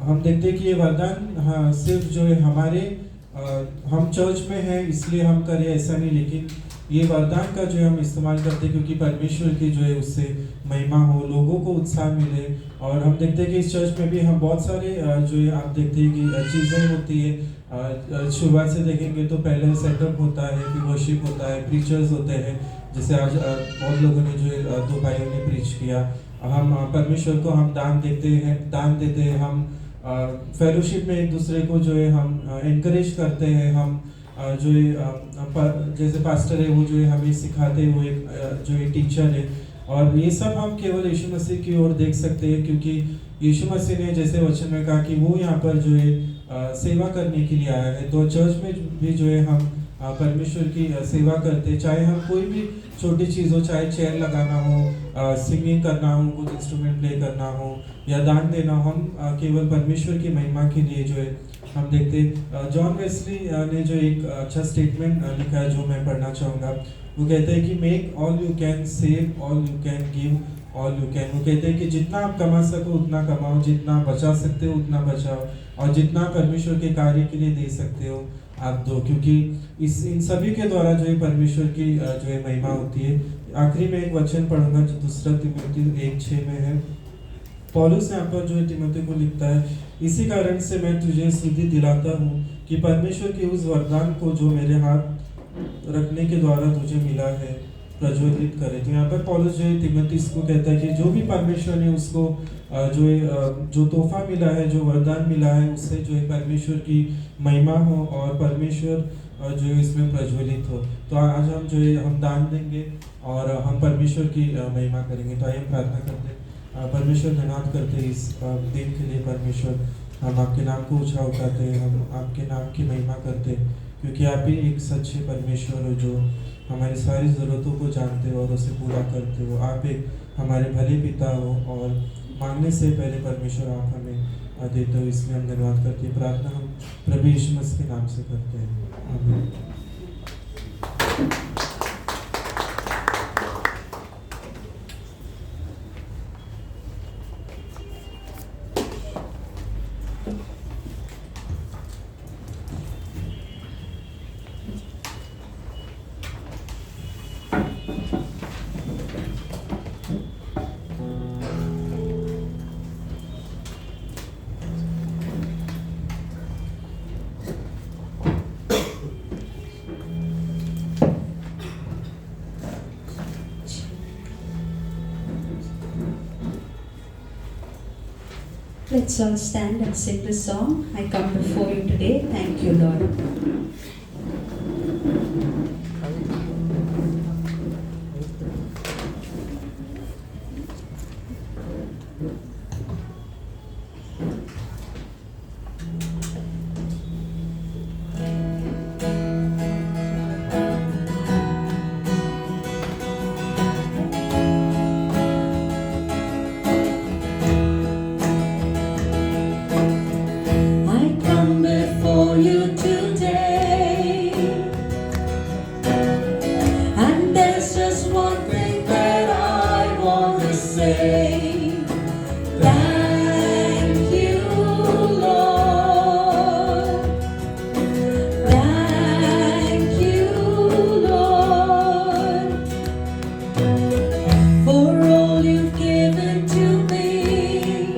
हम देखते हैं कि ये वरदान हाँ सिर्फ जो है हमारे हम चर्च में हैं इसलिए हम करें ऐसा नहीं, लेकिन ये वरदान का जो है हम इस्तेमाल करते हैं क्योंकि परमेश्वर की जो है उससे महिमा हो, लोगों को उत्साह मिले। और हम देखते हैं कि इस चर्च में भी हम बहुत सारे जो है आप देखते हैं कि चीज़ें होती है। शुरुआत से देखेंगे तो पहले सेटअप होता है, फिर वर्शिप होता है, प्रीचर्स होते हैं, जैसे आज बहुत लोगों ने जो है 2 भाइयों ने प्रीच किया। हम परमेश्वर को हम दान देते हैं, हम फेलोशिप में एक दूसरे को जो है हम एनकरेज करते हैं, हम जो है जैसे पास्टर है वो जो है हमें सिखाते हैं, वो एक जो है टीचर है। और ये सब हम केवल यीशु मसीह की ओर देख सकते हैं क्योंकि यीशु मसीह ने जैसे वचन में कहा कि वो यहाँ पर जो है सेवा करने के लिए आया है। तो चर्च में भी जो है हम परमेश्वर की सेवा करते, चाहे हम कोई भी छोटी चीज़ हो, चाहे चेयर लगाना हो, सिंगिंग करना हो, कुछ इंस्ट्रूमेंट प्ले करना हो या दान देना हो, हम केवल परमेश्वर की महिमा के लिए जो है हम देखते। जॉन वेस्ली ने जो एक अच्छा स्टेटमेंट लिखा है जो मैं पढ़ना चाहूँगा। वो कहते हैं कि make all you can, save all you can, give all you can. वो कहते हैं कि जितना आप कमा सको उतना कमाओ, जितना बचा सकते हो उतना बचाओ, और जितना परमेश्वर के कार्य के लिए दे सकते हो आप दो, क्योंकि इन सभी के द्वारा जो है परमेश्वर की जो है महिमा होती है। आखिरी में एक वचन पढ़ूंगा जो 2 तिमोथी 1:6 में है। पौलुस यहाँ पर जो है तिमोथी को लिखता है, इसी कारण से मैं तुझे स्मृति दिलाता हूँ कि परमेश्वर के उस वरदान को जो मेरे हाथ रखने के द्वारा तुझे मिला है प्रज्वलित करे। तो यहाँ पर पौलुस जो है तिमोथी को कहता है कि जो भी परमेश्वर ने उसको जो है जो तोहफा मिला है, जो वरदान मिला है, उससे जो है परमेश्वर की महिमा हो और परमेश्वर जो है इसमें प्रज्वलित हो। तो आज हम जो है हम दान देंगे और हम परमेश्वर की महिमा करेंगे। तो आइए हम प्रार्थना करते हैं। परमेश्वर धन्यवाद करते हैं इस दिन के लिए। परमेश्वर हम आपके नाम को ऊंचा उठाते हैं, हम आपके नाम की महिमा करते हैं क्योंकि आप ही एक सच्चे परमेश्वर हो जो हमारी सारी ज़रूरतों को जानते हो और उसे पूरा करते हो। आप एक हमारे भले पिता हो और मांगने से पहले परमेश्वर आप हमें देते हो, इसलिए हम धन्यवाद करते हैं। प्रार्थना हम प्रभु यीशु मसीह के नाम से करते हैं, आमीन। Let's all stand and sing the song. I come before you today. Thank you, Lord. I come before you today, and there's just one thing that I want to say. Thank you, Lord. Thank you, Lord, for all you've given to me,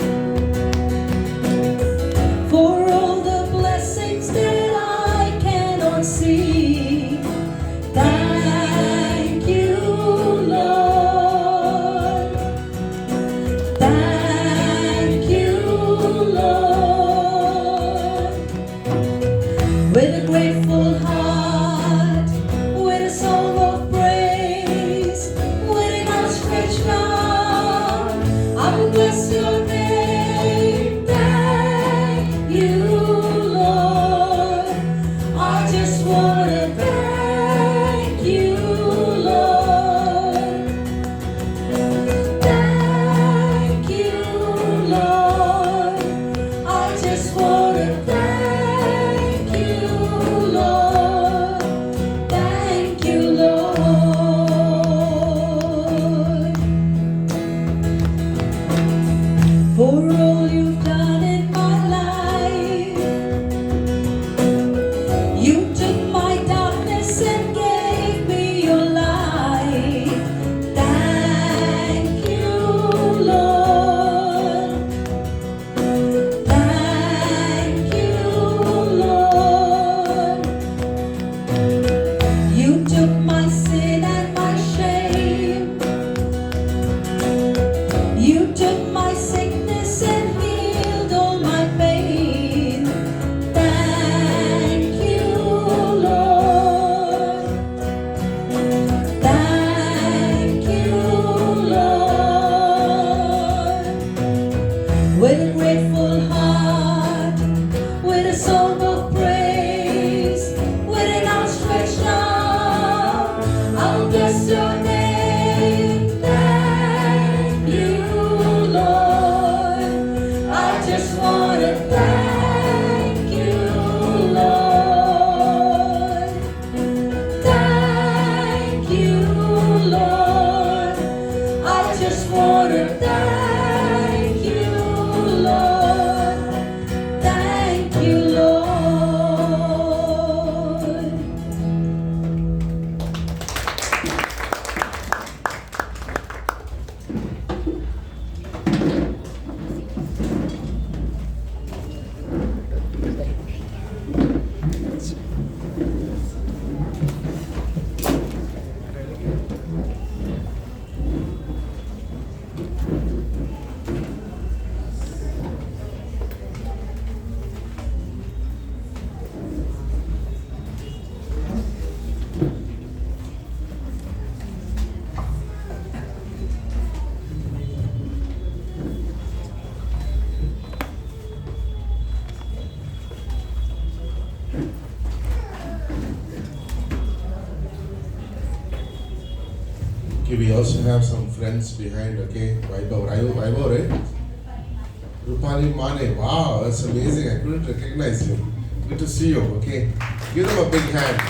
for all the blessings that I cannot see. Thank you, Lord. Thank you, Lord. With a grateful heart, with a song of praise, with an outstretched arm, I will bless your name. Thank you, Lord. I just want to thank you, Lord. Thank you, Lord. I just want to thank you, Lord. Thank you, Lord, for all you've done in my life. You took my darkness and gave me your light. Thank you, Lord. Thank you, Lord. You took my sin and my shame. You took my sickness and healed all my pain. Thank you, Lord. Thank you, Lord. With a grateful heart, with a song of praise, with an outstretched arm, I'll bless your name. Thank you, Lord. I just want to thank you, Lord. Thank you, Lord. I just want to thank you, Lord. Thank you, Lord. Okay, we also have some friends behind, okay? Vaibhav, right? तुम्हारी माँ ने, wow, that's amazing. I couldn't recognize you. Good to see you. Okay, give them a big hand.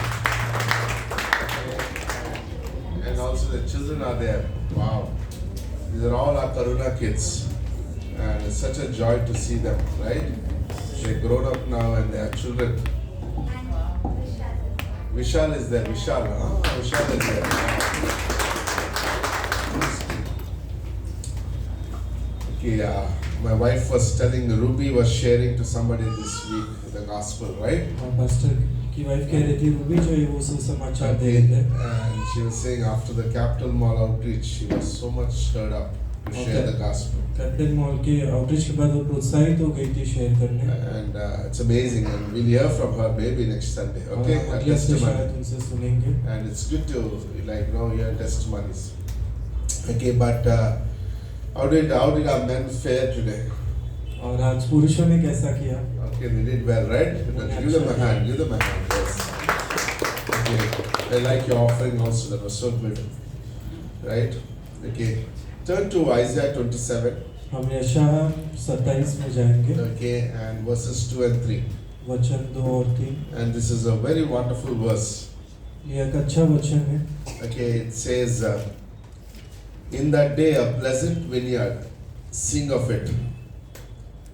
And also the children are there. Wow, these are all our Karuna kids, and it's such a joy to see them. Right? They're grown up now and they are children. Vishal is there. Vishal, Vishal is there. Okay, my wife was telling, Ruby was sharing to somebody this week the gospel, right? और pastor की wife कह रही थी Ruby जो है वो सुसमाचार दे रहे थे And she was saying after the Capital Mall outreach, she was so much stirred up to share the gospel. Capital mall के आउटरीच के बाद वो प्रोत्साहित हो गई थी शेयर करने And it's amazing, and we'll hear from her maybe next Sunday, और okay? हम Her अगले हफ्ते testimony. शायद उनसे सुनेंगे And it's good to hear testimonies. Okay, but how did our men fare today? और आज पुरुषों ने कैसा किया Okay, they did well, right? Give them a hand. Give them a hand. Yes. Okay. I like your offering also. That was so good. Right? Okay. Turn to Isaiah 27. हम यशाया 27 में जाएंगे Okay, and verses 2 and 3. वचन 2 और 3 And this is a very wonderful verse. ये एक अच्छा वचन है Okay, it says, in that day a pleasant vineyard, sing of it.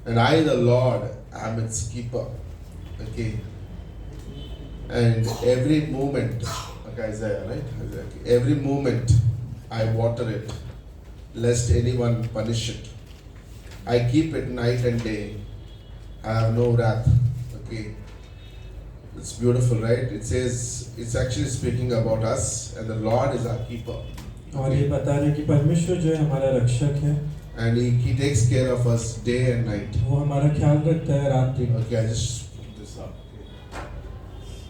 And I, the Lord, am its keeper. Okay. And every moment, okay, Isaiah, right? Isaiah. Okay. Every moment I water it, lest anyone punish it. I keep it night and day. I have no wrath. Okay. It's beautiful, right? It says, it's actually speaking about us, and the Lord is our keeper. और ये बता रहे कि परमेश्वर जो है हमारा रक्षक है And he takes care of us day and night. वो हमारा ख्याल रखता है रात दिन Okay, I just put this up. Okay.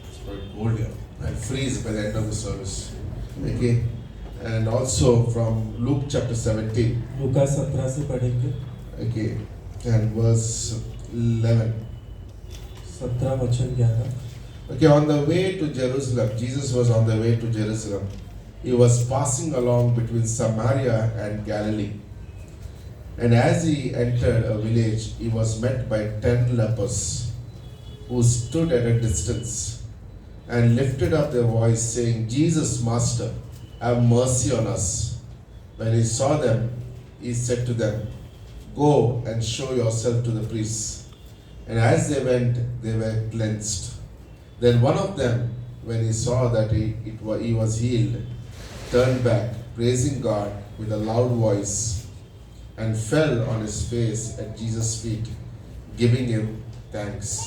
It's quite cold here. I'll freeze by the end of the service. Okay. And also from Luke chapter 17. लूका 17 से पढ़ेंगे Okay. And verse 11. 17 वचन 11 Okay, on the way to Jerusalem, Jesus was on the way to Jerusalem. He was passing along between Samaria and Galilee. And as he entered a village, he was met by 10 lepers who stood at a distance and lifted up their voice, saying, Jesus, Master, have mercy on us. When he saw them, he said to them, Go and show yourself to the priests. And as they went, they were cleansed. Then one of them, when he saw that he was healed, turned back, praising God with a loud voice, and fell on his face at Jesus' feet, giving him thanks.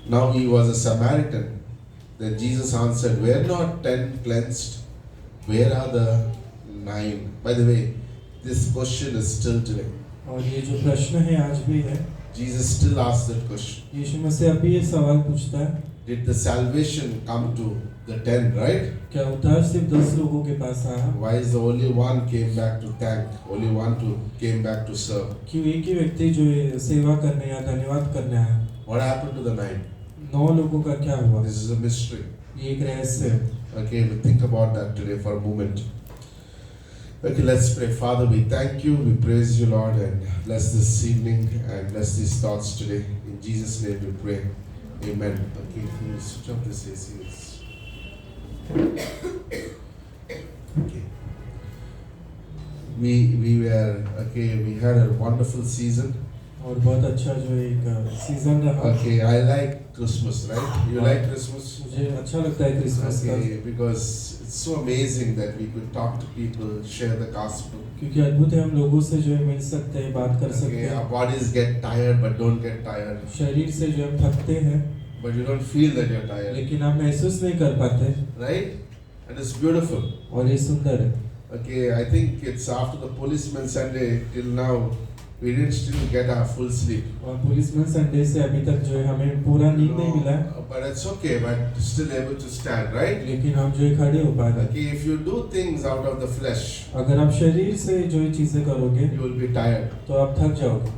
Now he was a Samaritan. Then Jesus answered, Were not 10 cleansed? Where are the 9? By the way, this question is still today. और ये जो प्रश्न है आज भी है Jesus still asks that question. यीशु मसीह अभी ये सवाल पूछता है Did the salvation come to the 10, right? क्या उद्धार सिर्फ 10 लोगों के पास आया Why is the only one came back to thank? Only one came back to serve? क्यों एक ही व्यक्ति जो ये सेवा करने या धन्यवाद करने आया What happened to the 9? 9 लोगों का क्या हुआ This is a mystery. ये एक रहस्य है Okay, we'll think about that today for a moment. Okay, let's pray. Father, we thank you, we praise you, Lord, and bless this evening and bless these thoughts today. In Jesus' name we pray. Amen. Okay, can you switch off this AC? Okay. We had a wonderful season. और बहुत अच्छा जो एक season रहा Okay, I like Christmas, right? You like Christmas? मुझे अच्छा लगता है क्रिसमस का Okay, because it's so amazing that we could talk to people, share the gospel. क्योंकि अद्भुत है हम लोगों से जो है मिल सकते हैं बात कर सकते Okay, हैं our bodies get tired but don't get tired. शरीर से जो हम थकते हैं But you don't feel that you're tired. लेकिन आप महसूस नहीं कर पाते Right? And it's beautiful. और ये सुंदर है Okay, I think it's after the policeman Sunday till now, we didn't still get our full sleep. और पुलिसमैन संडे से अभी तक जो है हमें पूरा नींद नहीं मिला है But it's okay, but still able to stand, right? लेकिन हम जो है खड़े हो पा रहे हैं Okay, if you do things out of the flesh, अगर आप शरीर से जो ये चीजें करोगे you will be tired. तो आप थक जाओगे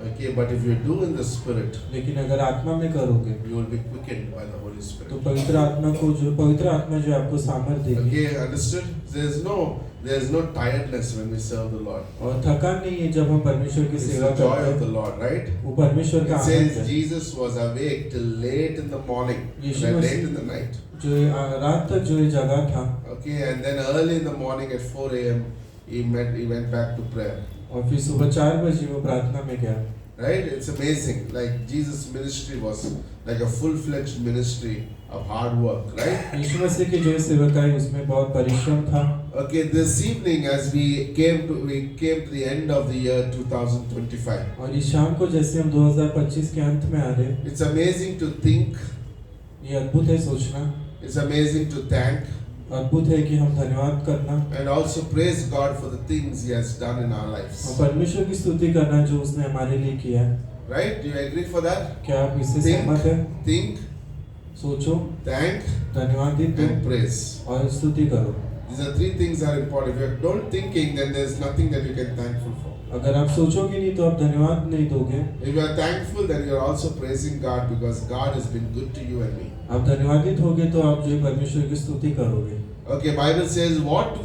Okay, but if you do in the Spirit, लेकिन अगर आत्मा में करोगे you will be quickened by the Holy तो Spirit. पवित्र आत्मा जो आपको सामर्थ देगी Okay, understood? There is no tiredness when we serve the Lord. और थकान नहीं है जब हम परमेश्वर की It's सेवा the joy करते of the हैं, Lord, right? वो परमेश्वर का It आनंद says है। Jesus was awake till late in the morning, Yeshu and Masih- late in the night. जो ये, रात तक जो ये जगह था Okay, and then early in the morning at 4 a.m. he went back to prayer. और फिर सुबह 4 बजे वो प्रार्थना में गया। Right? It's amazing. Like Jesus' ministry was like a full-fledged ministry of hard work, right? यीशु मसीह की जो ये सेवकाई उसमें बहुत परिश्रम था। Okay, this evening as we came to the end of the year 2025. और इस शाम को जैसे हम 2025 के अंत में आ रहे हैं, It's amazing to think, ये अद्भुत है सोचना, it's amazing to thank, अद्भुत है कि हम धन्यवाद करना and also praise God for the things He has done in our और lives. परमेश्वर की स्तुति करना जो उसने हमारे लिए किया है। Right? Do you agree for that? क्या आप इससे Think, सहमत हैं? think, सोचो, thank, धन्यवादित दो and praise. और स्तुति करो। These are three things that are important. If you don't thinking, then there's nothing that you can thankful for. अगर आप सोचोगे नहीं तो आप धन्यवाद नहीं दोगे। If you are thankful, then you are also praising God because God has been good to you and me. आप धन्यवादित होगे तो आप जो है परमेश्वर की स्तुति करोगे। Okay, Bible says what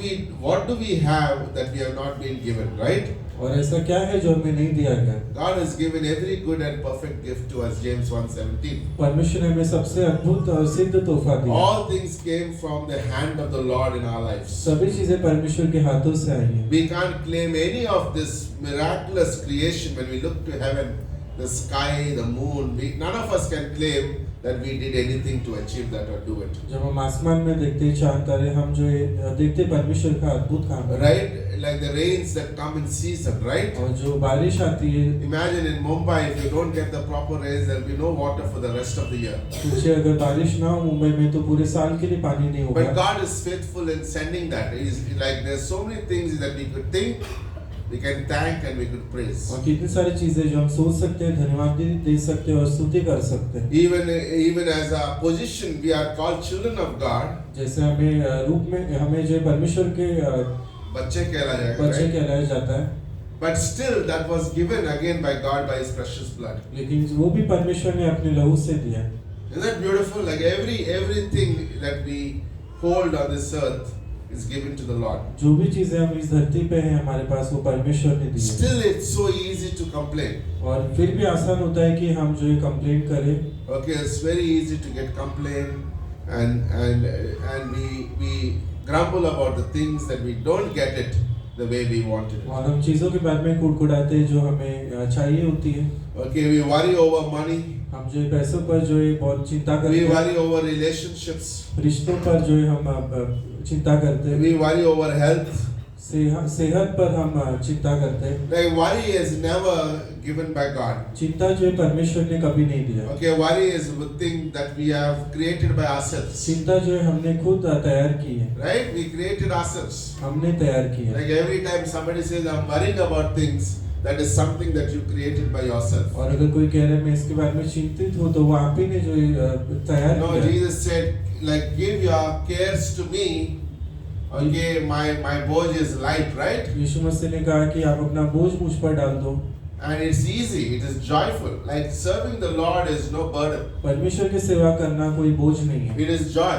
do we have that we have not been given, right? और ऐसा क्या है जो हमें नहीं दिया गया? God has given every good and perfect gift to us, James 1:17. परमेश्वर ने हमें सबसे अद्भुत और सिद्ध तोहफा दिया। All things came from the hand of the Lord in our lives. सभी चीजें परमेश्वर के हाथों से आई हैं। We can't claim any of this miraculous creation when we look to heaven, the sky, the moon. None of us can claim that we did anything to achieve that or do it. जब हम आसमान में देखते हैं चांद तारे, हम जो है देखते परमेश्वर का अद्भुत काम है। Right? Like the rains that come in season, right? और जो बारिश आती है, Imagine in Mumbai, if you don't get the proper rains, there will be no water for the rest of the year. तुझे अगर बारिश ना हो मुंबई में तो पूरे साल के लिए पानी नहीं But होगा। God is faithful in sending that. He's like there's so many things that we could think, we can thank and we could praise. और कितनी सारी चीजें जो हम सोच सकते हैं, धन्यवाद दे सकते हैं और स्तुति कर सकते हैं। Even as a position, we are called children of God. जैसे हमें रूप में हमें जो परमेश्वर के बच्चे कहला जाएगा, बच्चे right? कहलाया जाता है, But still, that was given again by God by His precious blood. लेकिन वो भी परमेश्वर ने अपने लहू से दिया। Isn't that beautiful? Like everything that we hold on this earth is given to the Lord. जो भी चीजें हम इस धरती पे हैं हमारे पास वो परमेश्वर ने दी है। Still, it's so easy to complain. और फिर भी आसान होता है कि हम जो है कंप्लेन करें। Okay, it's very easy to get complain, and we grumble about the things that we don't get it the way we wanted it. और हम चीजों के बारे में कुड़कुड़ाते हैं जो हमें चाहिए होती है। Okay, we worry over money. हम जो है पैसों पर जो है बहुत चिंता करते We हैं, worry over relationships. रिश्तों पर जो है हम चिंता करते हैं, We worry over health. सेहत पर हम चिंता करते हैं। Like worry is never given by God. चिंता जो है परमेश्वर ने कभी नहीं दिया। Okay, worry is a thing that we have created by ourselves. चिंता जो है हमने खुद तैयार की है, Right? We created ourselves. हमने तैयार की है। Like every time somebody says, I'm worrying about things, that is something that you created by yourself. और अगर कोई कह रहा है मैं इसके बारे में चिंतित हूँ तो वो आप ही ने जो तैयार No, किया। Jesus said, like, give your cares to me. Okay, my boy is light, right? यीशु मसीह ने कहा कि आप अपना बोझ मुझ पर डाल दो। And it's easy, it is joyful. Like serving the Lord is no burden. परमेश्वर की सेवा करना कोई बोझ नहीं है, It is joy.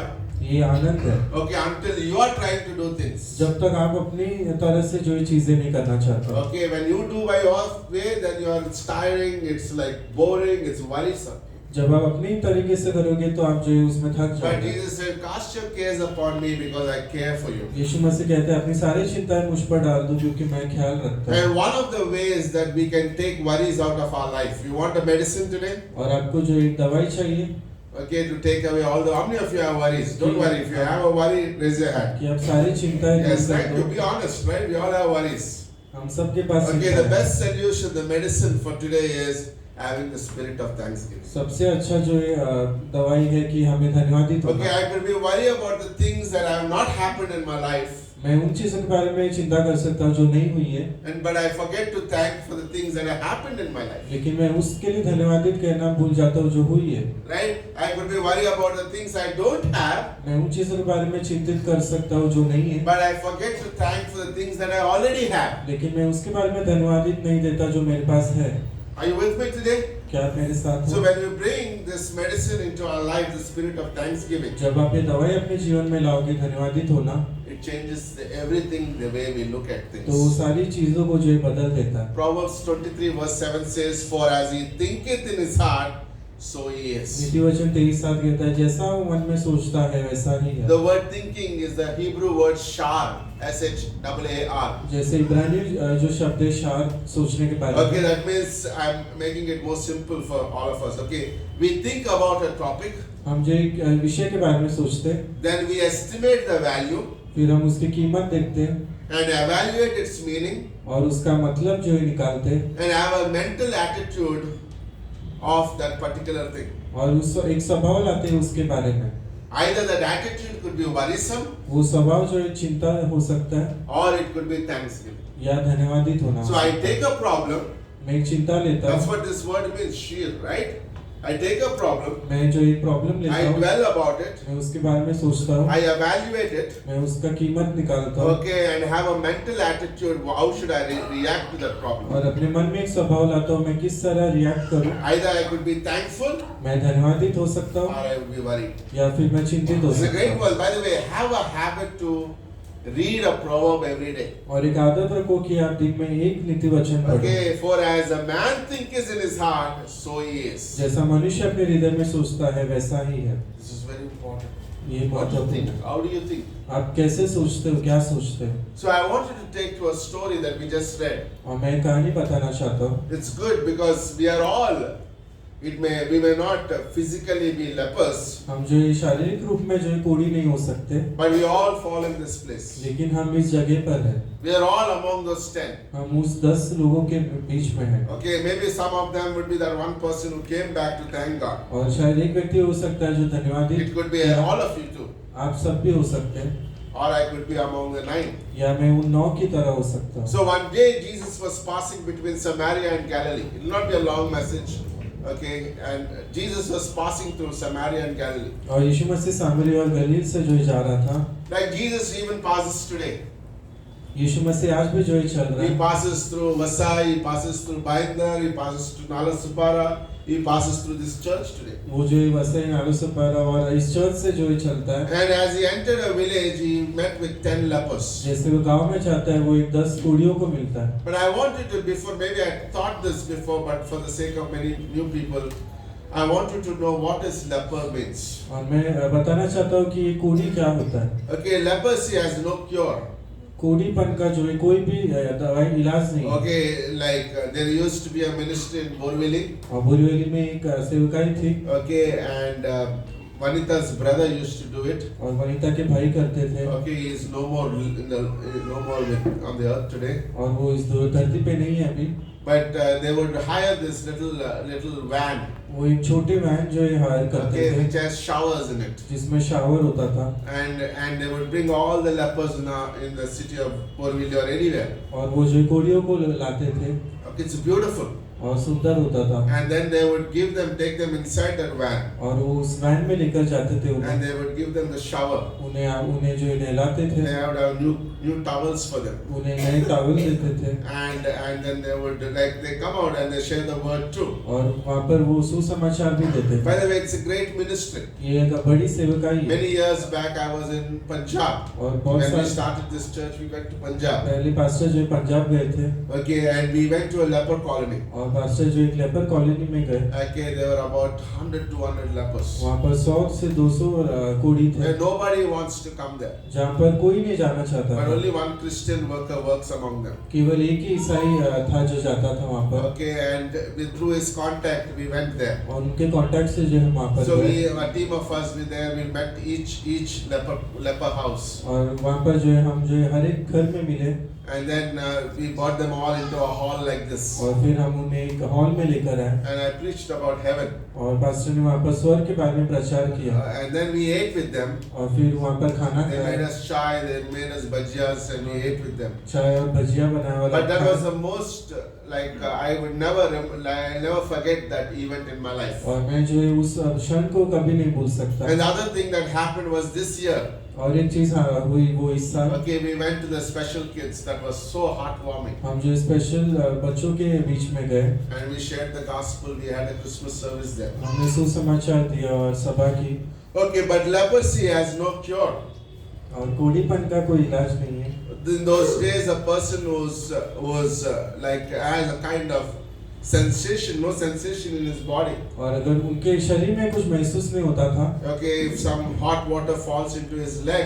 ये आनंद है। Okay, until you are trying to do things. जब तक आप अपनी तरह से जो ये चीजें नहीं करना चाहते। Okay, when you do by your way, then you are tiring, it's like boring, it's worrisome. जब आप अपनी तरीके से करोगे तो आप जो है उसमें थक But जाओगे। Jesus said, cast your cares upon me because I care for you. यीशु मसीह कहते हैं अपनी सारी चिंताएं मुझ पर डाल दो क्योंकि मैं ख्याल रखता हूँ। And one of the ways that we can take worries out of our life. You want a medicine today? और आपको जो एक दवाई चाहिए Okay, to take away all the. How many of you have worries? Don't worry. If you have a worry, raise your hand. कि आप सारी चिंताएं दूर Yes, कर thank दो। you. Be honest, right? We all have worries. हम सबके पास Okay, चिंता the है। best solution, the medicine for today is having the spirit of thanksgiving. सबसे अच्छा जो है दवाई है कि हमें धन्यवादित Okay, होना। I could be worried about the things that have not happened in my life, मैं उन चीजों के बारे में चिंता कर सकता हूँ जो नहीं हुई है, but I forget to thank for the things that have happened in my life. लेकिन मैं उसके लिए धन्यवादित कहना भूल जाता हूँ जो हुई है। Right? I could be worried about the things I don't have, मैं उन चीजों के बारे में चिंतित कर सकता हूँ जो नहीं है, but I forget to thank for the things that I already have. लेकिन मैं उसके बारे में धन्यवादित नहीं देता जो मेरे पास है। Are you with me today? क्या आप मेरे साथ So हो? when we bring this medicine into our life, the spirit of thanksgiving, जब आप ये दवाई अपने जीवन में लाओगे, धन्यवादित होना, it changes everything, the way we look at तो वो things. सारी चीजों को जो है बदल देता है। Proverbs 23 verse 7 says, "For as he thinketh in his heart, so he is." नीति वचन 23:7 कहता है, जैसा वो मन में सोचता है वैसा ही है। The word thinking is the Hebrew word shar, S-H-A-A-R. जैसे इब्रानी जो शब्द है शार, सोचने के बारे Okay, में, that means I'm making it more simple for all of us. Okay, we think about a topic, हम जो एक विषय के बारे में सोचते हैं, then we estimate the value फिर हम उसकी कीमत देखते हैं and evaluate its meaning और उसका मतलब जो है निकालते हैं and have a mental attitude of that particular thing. और उस एक स्वभाव लाते हैं उसके बारे में। Either that attitude could be worrisome वो स्वभाव जो है चिंता हो सकता है or it could be thanksgiving. या धन्यवादित होना हो So I सकता है। take a problem, मैं एक चिंता लेता that's हूँ, what this word means, sheer, right? I take a problem, मैं जो एक प्रॉब्लम लेता I हूँ, dwell about it, मैं उसके बारे में सोचता हूँ, I evaluate it, मैं उसका कीमत निकालता हूँ okay, and have a mental attitude, how should I react to that problem? और अपने मन में एक स्वभाव लाता हूँ, मैं किस तरह रिएक्ट करूँ। Either I could be thankful मैं धन्यवादित हो सकता or हूँ I would be worried. या फिर मैं चिंतित हो It's a सकता great हूँ। word. By the way, have a habit to read a proverb every day. और एक आदत रखो कि आप दिन में एक नीति वचन पढ़ो। Okay, for as a man thinketh in his heart, so he is. जैसा मनुष्य अपने हृदय में सोचता है वैसा ही है। This is very important. ये What do you महत्वपूर्ण think? है। How do you think? आप कैसे सोचते हो, क्या सोचते हो? So I wanted to take to a story that we just read. और मैं कहानी बताना चाहता हूँ। It's good because we are all, we may not physically be lepers, हम जो ये शारीरिक रूप में जो है कोढ़ी नहीं हो सकते, but we all fall in this place. लेकिन हम इस जगह पर हैं। We are all among those 10. हम उस 10 लोगों के बीच में हैं। Okay, maybe some of them would be that one person who came back to thank God. और शायद एक व्यक्ति हो सकता है जो धन्यवादित, It could be all of you too. आप सब भी हो सकते हैं, Or I could be among the 9. या मैं उन 9 की तरह हो सकता हूँ। So one day Jesus was passing between Samaria and Galilee. It will not be a long message. Okay, and Jesus was passing through Samaria and Galilee. और यीशु मसीह सामरी और गलील से जो है जा रहा था। Like Jesus even passes today. यीशु मसीह आज भी जो है चल रहा He है। passes through Vasai, he passes through Bhayandar, he passes through Nalasupara, he passes through this church today. वो जो है वसई नालूसपारा और इस चर्च से जो है चलता है। And as he entered a village, he met with 10 lepers. जैसे वो गांव में जाता है, वो एक 10 कोढ़ियों को मिलता है। But I wanted to, before, maybe I thought this before, but for the sake of many new people, I want you to know what is leper means. और मैं बताना चाहता हूँ कि ये कोढ़ी क्या होता है। Okay, leprosy has no cure. कोढ़ीपन का जो है कोई भी दवाई इलाज नहीं है। Okay, like there used to be a ministry in Borivali. और बोरीवली में एक सेवकाई थी Okay, and Vanita's brother used to do it. और वनिता के भाई करते थे। Okay, he is no more no more on the earth today. और वो इस धरती पे नहीं है अभी। But they would hire this little van, वो एक छोटे वैन जो है हायर करते okay, थे, which has showers in it, जिसमें शावर होता था। and they would bring all the lepers in the city of Borivali or anywhere. और वो जो कोढ़ियों को लाते थे Okay, it's beautiful, और सुंदर होता था। and then they would take them inside that van, और वो उस वैन में लेकर जाते थे and उन्हें they would give them the shower. उन्हें जो है नहलाते थे, They would have new towels for them, उन्हें नए टॉवल देते थे and then they would they come out and they share the word too. और वहाँ पर वो सुसमाचार भी देते By थे। the way, it's a great ministry. ये एक बड़ी सेवकाई है। Many years back, I was in Punjab. और बहुत When we साल started this church, we went to Punjab. पहले पास्टर जो है पंजाब गए थे Okay, and we went to a leper colony. और पास्टर जो एक लेपर कॉलोनी में गए। Okay, there were about 100-200 lepers. वहाँ पर 100 से 200 कोढ़ी थे, And nobody wants to come there. जहाँ पर कोई नहीं जाना चाहता But था। only one Christian worker works among them. केवल एक ही ईसाई था जो जाता था वहाँ पर, Okay, and through his contact, we went there. और उनके कांटेक्ट से जो है वहाँ पर So गए। a team of us, we there, we met each leper house. और वहाँ पर जो है हम जो है हर एक घर में मिले And then we brought them all into a hall like this. और फिर हम उन्हें एक हॉल में लेकर आए And I preached about heaven. और पास्टर ने वहाँ पर स्वर्ग के बारे में प्रचार किया And then we ate with them. और फिर वहाँ पर खाना They made खाया, us chai, they made us bhajiyas, and we ate with them. चाय और भजिया बनाया और But that खाया। was the most I would never forget that event in my life. और मैं जो है उस क्षण को कभी नहीं भूल सकता। And the other thing that happened was this year. और एक चीज हुई वो इस साल Okay, we went to the special kids. That was so heartwarming. हम जो स्पेशल बच्चों के बीच में गए, And we shared the gospel. We had a Christmas service there. हमने सुसमाचार दिया और सभा की। Okay, but leprosy has no cure. और कोढ़ीपन का कोई इलाज नहीं है। In those days, a person was like has a kind of sensation, no sensation in his body. और अगर उनके शरीर में कुछ महसूस नहीं होता था, Okay, if some hot water falls into his leg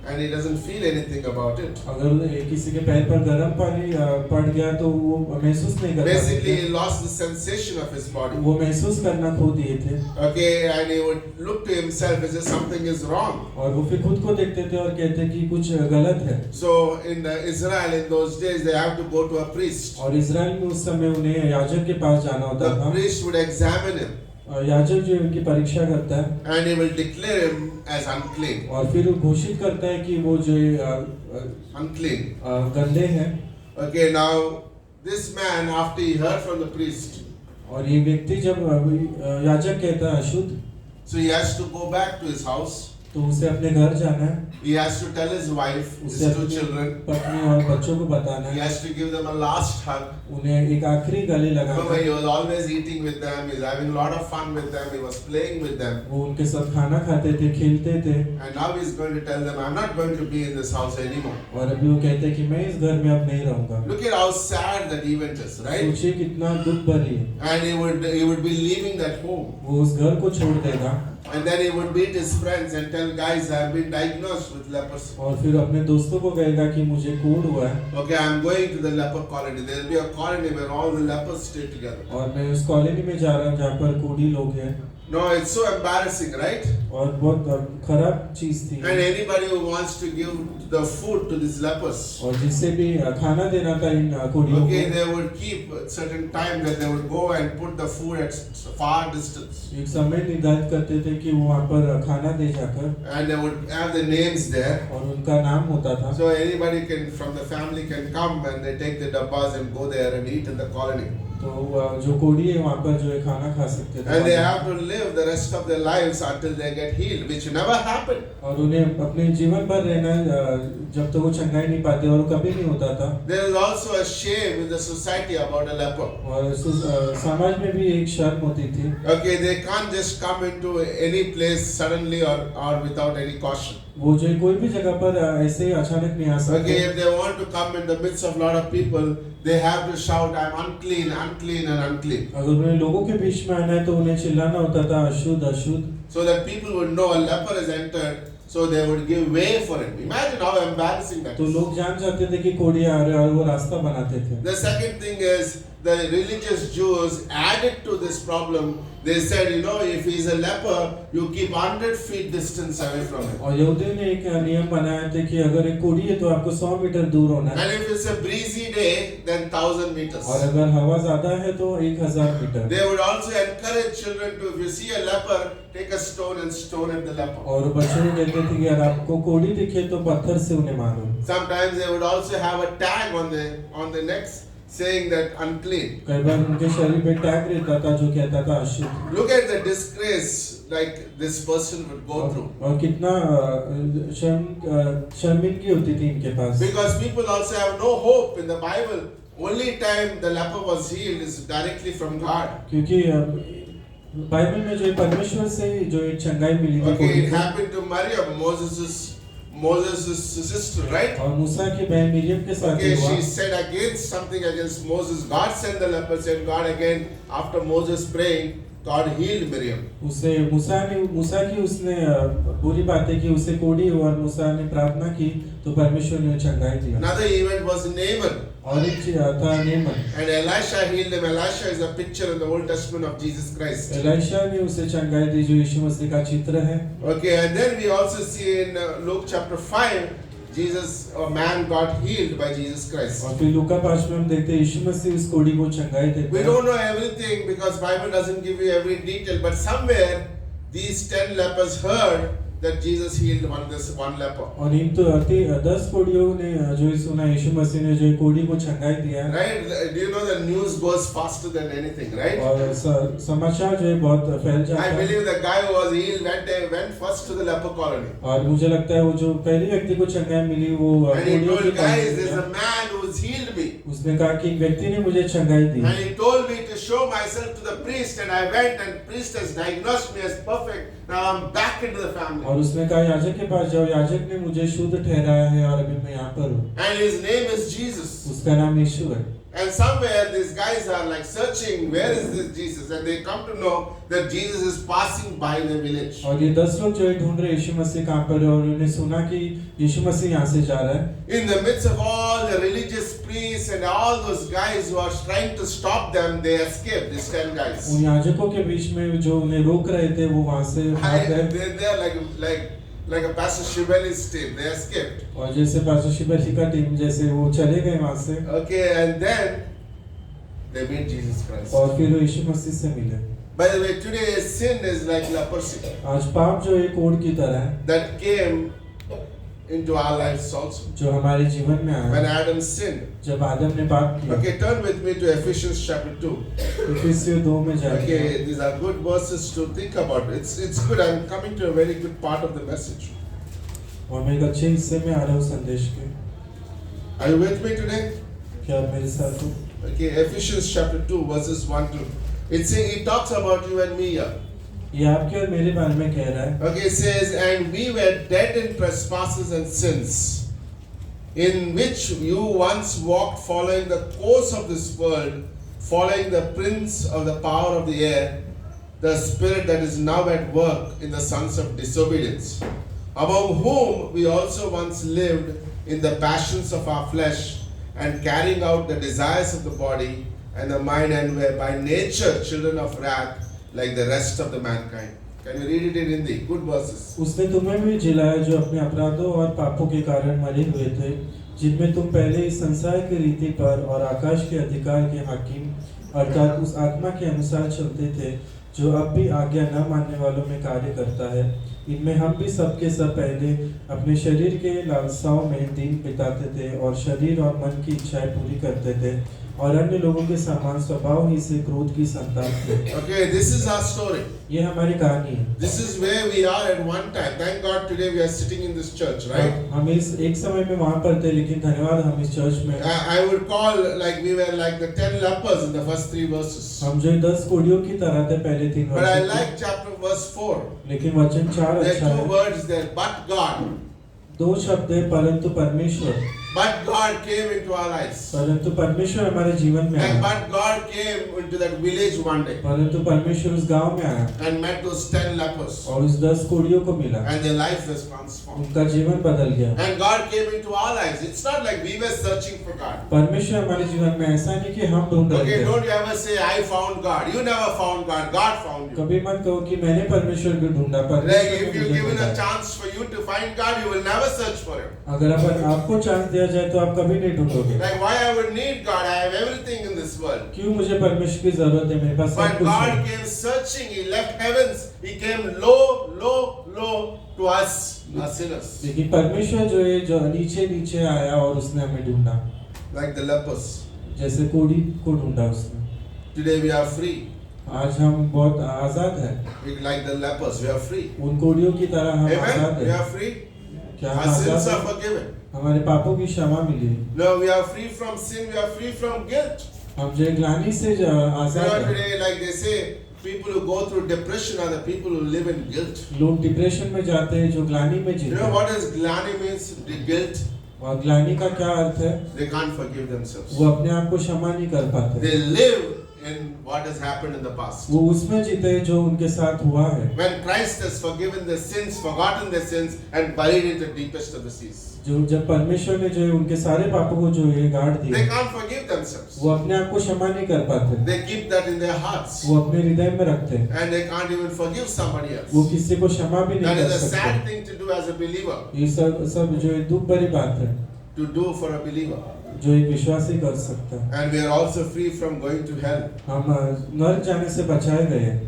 and he doesn't feel anything about it. अगर किसी के पैर पर गर्म पानी पड़ गया तो वो महसूस नहीं कर Basically, पाते he lost the sensation of his थे। body. वो महसूस करना खो दिए थे। Okay, and he would look to himself as if something is wrong. और वो फिर खुद को देखते थे और कहते कि कुछ गलत है। So in Israel in those days, they have to go to a priest. और इजराइल में उस समय उन्हें याजक के पास जाना होता The था। priest would examine him और याजक जो है उनकी परीक्षा करता है and he will declare him as unclean. और फिर वो घोषित करता है कि वो जो है Unclean. गंदे हैं। Okay, now this man, after he heard from the priest, और ये व्यक्ति जब याजक कहता है अशुद्ध, so he has to go back to his house. तो उसे अपने घर जाना है, He has to tell his wife, उसे his two अपनी children. पत्नी और बच्चों को बताना He है, has to give them a last hug. उन्हें एक आखिरी गले लगाना Remember, है। he was always eating with them. He's having a lot of fun with them. He was playing with them. वो उनके साथ खाना खाते थे, खेलते थे। And now he's going to tell them, I'm not going to be in this house anymore. और अभी वो कहते हैं कि मैं इस घर में अब नहीं रहूंगा। Look at how sad that event is, right? सोचिए कितना दुख भरी है। And he would be leaving that home. वो उस घर को छोड़ देगा And then he would meet his friends and tell, guys, I've been diagnosed with leprosy. और फिर अपने दोस्तों को कहेगा कि मुझे कोढ़ हुआ है Okay, I'm going to the leper colony. There will be a colony where all the lepers stay together. और मैं उस कॉलोनी में जा रहा हूँ जहाँ पर कोढ़ी लोग हैं। No, it's so embarrassing, right? और बहुत खराब चीज थी। And anybody who wants to give the food to these lepers, और जिससे भी खाना देना था इन कोढ़ियों okay, को, they would keep a certain time that they would go and put the food at far distance. एक समय निर्धारित करते थे कि वो वहाँ पर खाना दे जाकर, And they would have the names there. और उनका नाम होता था। So anybody from the family can come and they take the dabbas and go there and eat in the colony. तो जो कोढ़ी है वहाँ पर जो है खाना खा सकते थे। And they have to live the rest of their lives until they get healed, which never happened. और उन्हें अपने जीवन भर रहना जब तक वो चंगाई नहीं पाते, और वो कभी नहीं होता था। There is also a shame in the society about a leper. और समाज में भी एक शर्म होती थी। Okay, they can't just come into any place suddenly or without any caution. वो जो कोई भी जगह पर ऐसे ही अचानक नहीं आ सकते। Okay, if they want to come in the midst of a lot of people, they have to shout, I'm unclean, unclean and unclean. अगर उन्हें लोगों के बीच में आना है तो उन्हें चिल्लाना होता था अशुद्ध अशुद्ध। So that people would know a leper has entered, so they would give way for him. Imagine how embarrassing that तो is. लोग जान जाते थे कि कोढ़ी आ रहे हैं और वो रास्ता बनाते थे। The second thing is, the religious Jews added to this problem. They said, if he's a leper, you keep 100 feet distance away from him. और यहूदियों ने एक नियम बनाया था कि अगर एक कोढ़ी है तो आपको 100 मीटर दूर होना है, And if it's a breezy day, then 1,000 meters. और अगर हवा ज्यादा है तो 1000 metre. They would also encourage children to, if you see a leper, take a stone and stone at the leper. और बच्चों को कहते थे कि अगर आपको कोढ़ी दिखे तो पत्थर से उन्हें मारो। Sometimes they would also have a tag on the necks saying that unclean. कई बार उनके शरीर पे टैग रहता था जो कहता था अशुद्ध। Look at the disgrace like this person would go through. और कितना शर्मिंदगी होती थी इनके पास। Because people also have no hope in the Bible. Only time the leper was healed is directly from God. क्योंकि बाइबल में जो परमेश्वर से जो एक चंगाई मिली थी Okay, कोढ़ी it को, happened to Maryam, Moses' sister, right? और मूसा की बहन मिरियम के साथ Okay, हुआ। she said against something against Moses. God sent the leper, and God again, after Moses praying, God healed Miriam. उसे मूसा की उसने बुरी बातें की, उसे कोढ़ी हुआ और मूसा ने प्रार्थना की तो परमेश्वर ने चंगाई दिया। Another event was Naaman. और एक था Neyman, And Elisha healed him. Elisha is a picture in the Old Testament of Jesus Christ. Elisha ने उसे चंगाई दी जो यीशु मसीह का चित्र है। Okay, and then we also see in Luke chapter 5, a man got healed by Jesus Christ. और फिर लूका 5 में हम देखते हैं यीशु मसीह उस कोढ़ी को चंगाई देते We हैं। don't know everything because Bible doesn't give you every detail, but somewhere these 10 lepers heard that Jesus healed one leper. और इन तो 10 कोड़ियों ने जो सुना यीशु मसीह ने जो कोड़ी को चंगाई दिया है। Right? Do you know the news goes faster than anything, right? और समाचार जो है बहुत फैल जाता I है। believe the guy who was healed went first to the leper colony. और मुझे लगता है वो जो पहले व्यक्ति को चंगाई मिली वो And he कोड़ियों की told, guys, कॉलोनी there's में a man who's healed me. उसने कहा कि एक व्यक्ति ने मुझे चंगाई दी And he told me to show myself to the priest, and I went, and priest has diagnosed me as perfect. Now I'm back into the family. और उसने कहा याजक के पास जाओ, याजक ने मुझे शुद्ध ठहराया है और अभी मैं यहाँ पर हूँ। And his name is Jesus. उसका नाम यीशु है। And somewhere these guys are like searching, where is this Jesus? And they come to know that Jesus is passing by their village. और ये 10 लोग जो है ढूंढ रहे यीशु मसीह कहाँ पर है और उन्हें सुना कि यीशु मसीह यहाँ से जा रहा है। In the midst of all the religious priests and all those guys who are trying to stop them, they escaped, these 10 guys. उन याजकों के बीच में जो उन्हें रोक रहे थे वो वहाँ से भाग गए। They're like a Pastor Shiveli's team, they escaped. और जैसे पास्टर शिबली का टीम जैसे वो चले गए वहाँ से Okay, and then they meet Jesus Christ. और फिर वो यीशु मसीह से मिले। By the way, today sin is like leprosy आज पाप जो एक कोढ़ की तरह है that came into our lives also. जो हमारे जीवन में When आया Adam sinned. जब आदम ने पाप किया। Okay, turn with me to Ephesians chapter 2. इफिसियों 2 में जाइए। Okay, these are good verses to think about. It's good. I'm coming to a very good part of the message. और मैं एक अच्छे हिस्से में आ रहा हूँ संदेश के। Are you with me today? क्या आप मेरे साथ हो? Okay, Ephesians chapter 2 verses 1 to. It talks about you and me here. ये आपके और मेरे बारे में कह रहा है। Okay, it says, and we were dead in trespasses and sins, in which you once walked following the course of this world, following the prince of the power of the air, the spirit that is now at work in the sons of disobedience, among whom we also once lived in the passions of our flesh, and carrying out the desires of the body and the mind, and were by nature children of wrath, like the rest of the mankind. Can you read it in Hindi? Good verses. उसने तुम्हें भी जिलाया जो अपने अपराधों और पापों के कारण मरे हुए थे, जिनमें तुम पहले इस संसार की रीति पर और आकाश के अधिकार के हाकिम अर्थात उस आत्मा के अनुसार चलते थे जो अब भी आज्ञा न मानने वालों में कार्य करता है। इनमें हम भी सबके सब पहले अपने शरीर के लालसाओं में दिन बिताते थे और शरीर और मन की इच्छाएं पूरी करते थे और अन्य लोगों के समान स्वभाव ही से क्रोध की संतान थे। Okay, this is our story. ये हमारी कहानी है। This is where we are at one time. Thank God today we are sitting in this church, right? हम इस एक समय में वहाँ पर थे लेकिन धन्यवाद हम इस चर्च में I would call like we were like the 10 lepers in the first 3 verses. हम जो 10 कोड़ियों की तरह थे पहले 3 But I वर्षों like chapter verse 4. लेकिन वचन 4 There अच्छा are 2 है। words there. But God. 2 शब्द है परंतु परमेश्वर But God came into our lives. परंतु परमेश्वर हमारे जीवन में And आया but God came into that village one day परंतु परमेश्वर उस गांव में आया and met those 10 lepers. और उस 10 कोड़ियों को मिला And their life was transformed. उनका जीवन बदल गया। And God came into our lives. It's not like we were searching for God. परमेश्वर हमारे जीवन में ऐसा नहीं कि हम ढूंढ रहे Okay, थे। don't you ever say, I found God. You never found God. God found you. कभी मत कहो कि मैंने परमेश्वर को ढूंढा Like परमेश्वर if ने you're मुझे given a ढूंढा। chance for you to find God, you will never search for Him. अगर अपन आपको चांस दिया जाए तो आप कभी नहीं ढूंढोगे। Like why I would need God? I have everything in this world. क्यों मुझे परमेश्वर की जरूरत है मेरे पास सब But कुछ God है। came searching. He left heavens. He came low to us, our sinners. लेकिन परमेश्वर जो है जो नीचे नीचे आया और उसने हमें ढूंढा Like the lepers. जैसे कोड़ी को ढूंढा उसने। Today we are free. आज हम बहुत आजाद हैं। We like the lepers. We are free. उन कोड़ियों की तरह हम Amen. आजाद We हैं। are free. क्या Our हम sins आजाद are हैं? forgiven. हमारे पापों की क्षमा मिली। No, we are free from sin. We are free from guilt. हम जो ग्लानि से आजाद हैं। Today, like they say, people who go through depression are the people who live in guilt. लोग डिप्रेशन में जाते हैं जो ग्लानि में You जीते know हैं। what is glani means? The guilt. और ग्लानि का क्या अर्थ है? They can't forgive themselves. वो अपने आप को क्षमा नहीं कर पाते। They live in what has happened in the past. वो उसमें जीते हैं जो उनके साथ हुआ है। When Christ has forgiven their sins, forgotten their sins, and buried in the deepest of the seas. जो जब परमेश्वर ने जो है उनके सारे पापों को जो है गाड़ They दिया, can't forgive themselves. वो अपने आप को क्षमा नहीं कर पाते। They keep that in their hearts. वो अपने हृदय में रखते हैं। And they can't even forgive somebody वो else. किसी को क्षमा भी That नहीं is कर a sad सकते। thing to do as a believer. ये सब जो है दुख भरी बात है To do for a believer. जो एक विश्वासी कर सकता है। And we are also free from going to hell. हम नरक जाने से बचाए गए हैं।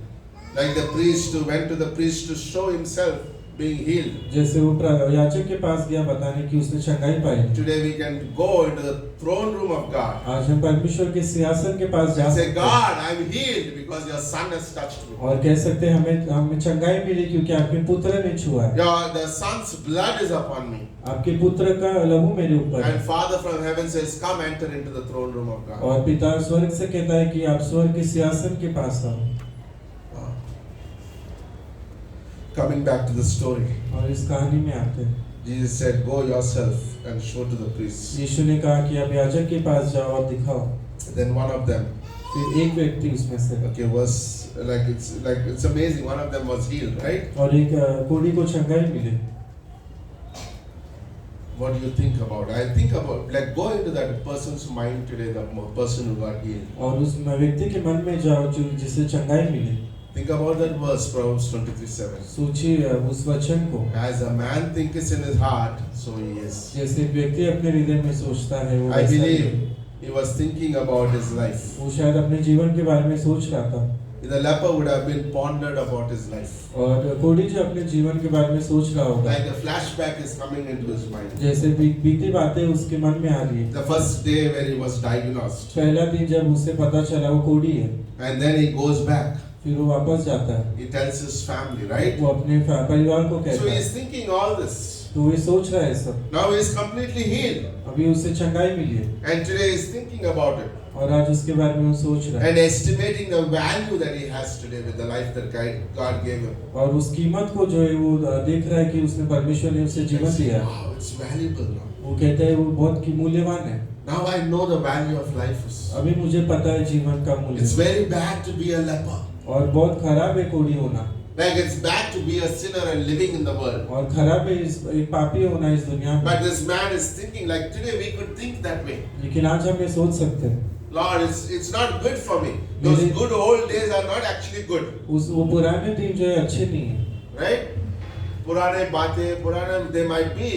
Like the priest who went to the priest to show himself being healed. जैसे वो याजक के पास गया बताने कि उसने चंगाई पाई। Today we can go into the throne room of God आज हम परमेश्वर के सिंहासन के पास जा and say, सकते हैं God, I am healed because your son has touched me. और कह सकते हैं हमें चंगाई मिली क्योंकि आपके पुत्र ने छुआ है। The son's blood is upon me. आपके पुत्र का लहू मेरे ऊपर है। And Father from heaven says, come enter into the throne room of God. और पिता स्वर्ग से कहता है कि आप स्वर्ग के सिंहासन के पास आओ। Coming back to the story, और इस कहानी में आते हैं, Jesus said, go yourself and show to the priests. यीशु ने कहा कि आप याजक के पास जाओ और दिखाओ। Then one of them, फिर एक व्यक्ति उसमें से okay, was it's amazing. One of them was healed, right? और एक कोढ़ी को चंगाई मिली। What do you think about? I think about go into that person's mind today, the person who got healed. और उस व्यक्ति के मन में जाओ जो जिसे चंगाई मिली। Think about that verse, Proverbs 23:7. सोचिए उस वचन को। As a man thinketh in his heart, so he is. जैसे व्यक्ति अपने हृदय में सोचता है वो I वैसा ही believe है। he was thinking about his life. वो शायद अपने जीवन के बारे में सोच रहा था। The leper would have been pondered about his life. और कोढ़ी जो अपने जीवन के बारे में सोच रहा होगा। Like a flashback is coming into his mind. जैसे बीती बातें उसके मन में आ रही है। The first day where he was diagnosed. पहला दिन जब उसे पता चला वो कोढ़ी है। And then he goes back. फिर वो वापस जाता है। He tells his family, right? वो अपने परिवार को So कहता he है। is thinking all this. तो वो सोच रहा है सब। Now he is completely healed. अभी उसे चंगाई मिली है। And today he is thinking about it. और आज उसके बारे में वो सोच रहा है। And estimating the value that he has today with the life that God gave him. और उस कीमत को जो है वो देख रहा है कि उसने परमेश्वर ने उसे जीवन दिया है। Wow, it's valuable now. वो कहता है वो बहुत मूल्यवान है। Now I know the value of life. अभी मुझे पता है जीवन का मूल्य। It's very bad to be a leper. और बहुत खराब है कोढ़ी होना। Like it's bad to be a sinner and living in the world. और खराब है एक पापी होना इस दुनिया में। But this man is thinking like today we could think that way. लेकिन आज हम ये सोच सकते हैं। Lord, it's not good for me. Those good old days are not actually good. वो पुराने दिन जो है अच्छे नहीं है। Right? पुराने बातें, they might be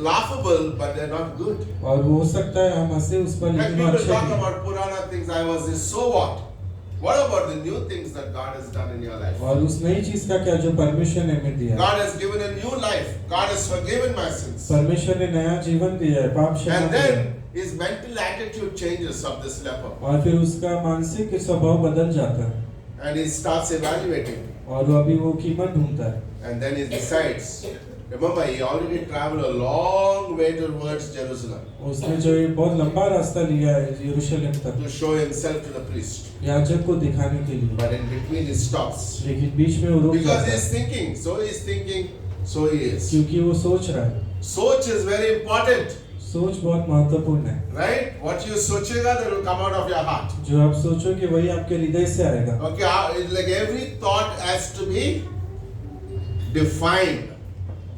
laughable, but they're not good. और हो सकता है हम हंसे उस पर Like लेकिन वो people अच्छे talk नहीं। about Purana things, I was this, so what? What about the new things that God has done in your life? और उस नई चीज का क्या जो परमेश्वर ने हमें दिया। God has given a new life. God has forgiven my sins. परमेश्वर ने नया जीवन दिया है, पाप क्षमा And दिया है। then his mental attitude changes of this leper. और फिर उसका मानसिक स्वभाव बदल जाता है। And he starts evaluating. और वो अभी वो कीमत ढूंढता है। And then he decides. Remember, he already traveled a long way towards Jerusalem उसने जो ये बहुत लंबा रास्ता लिया है यरूशलेम तक to show himself to the priest. याजक को दिखाने के लिए। But in between he stops. लेकिन बीच में वो रुक Because जाता he है। is thinking. So he is thinking. So he is. क्योंकि वो सोच रहा है। Soch is very important. सोच बहुत महत्वपूर्ण है। Right? What you sochega, that will come out of your heart. जो आप सोचोगे वही आपके हृदय से आएगा। Okay, it's like every thought has to be defined,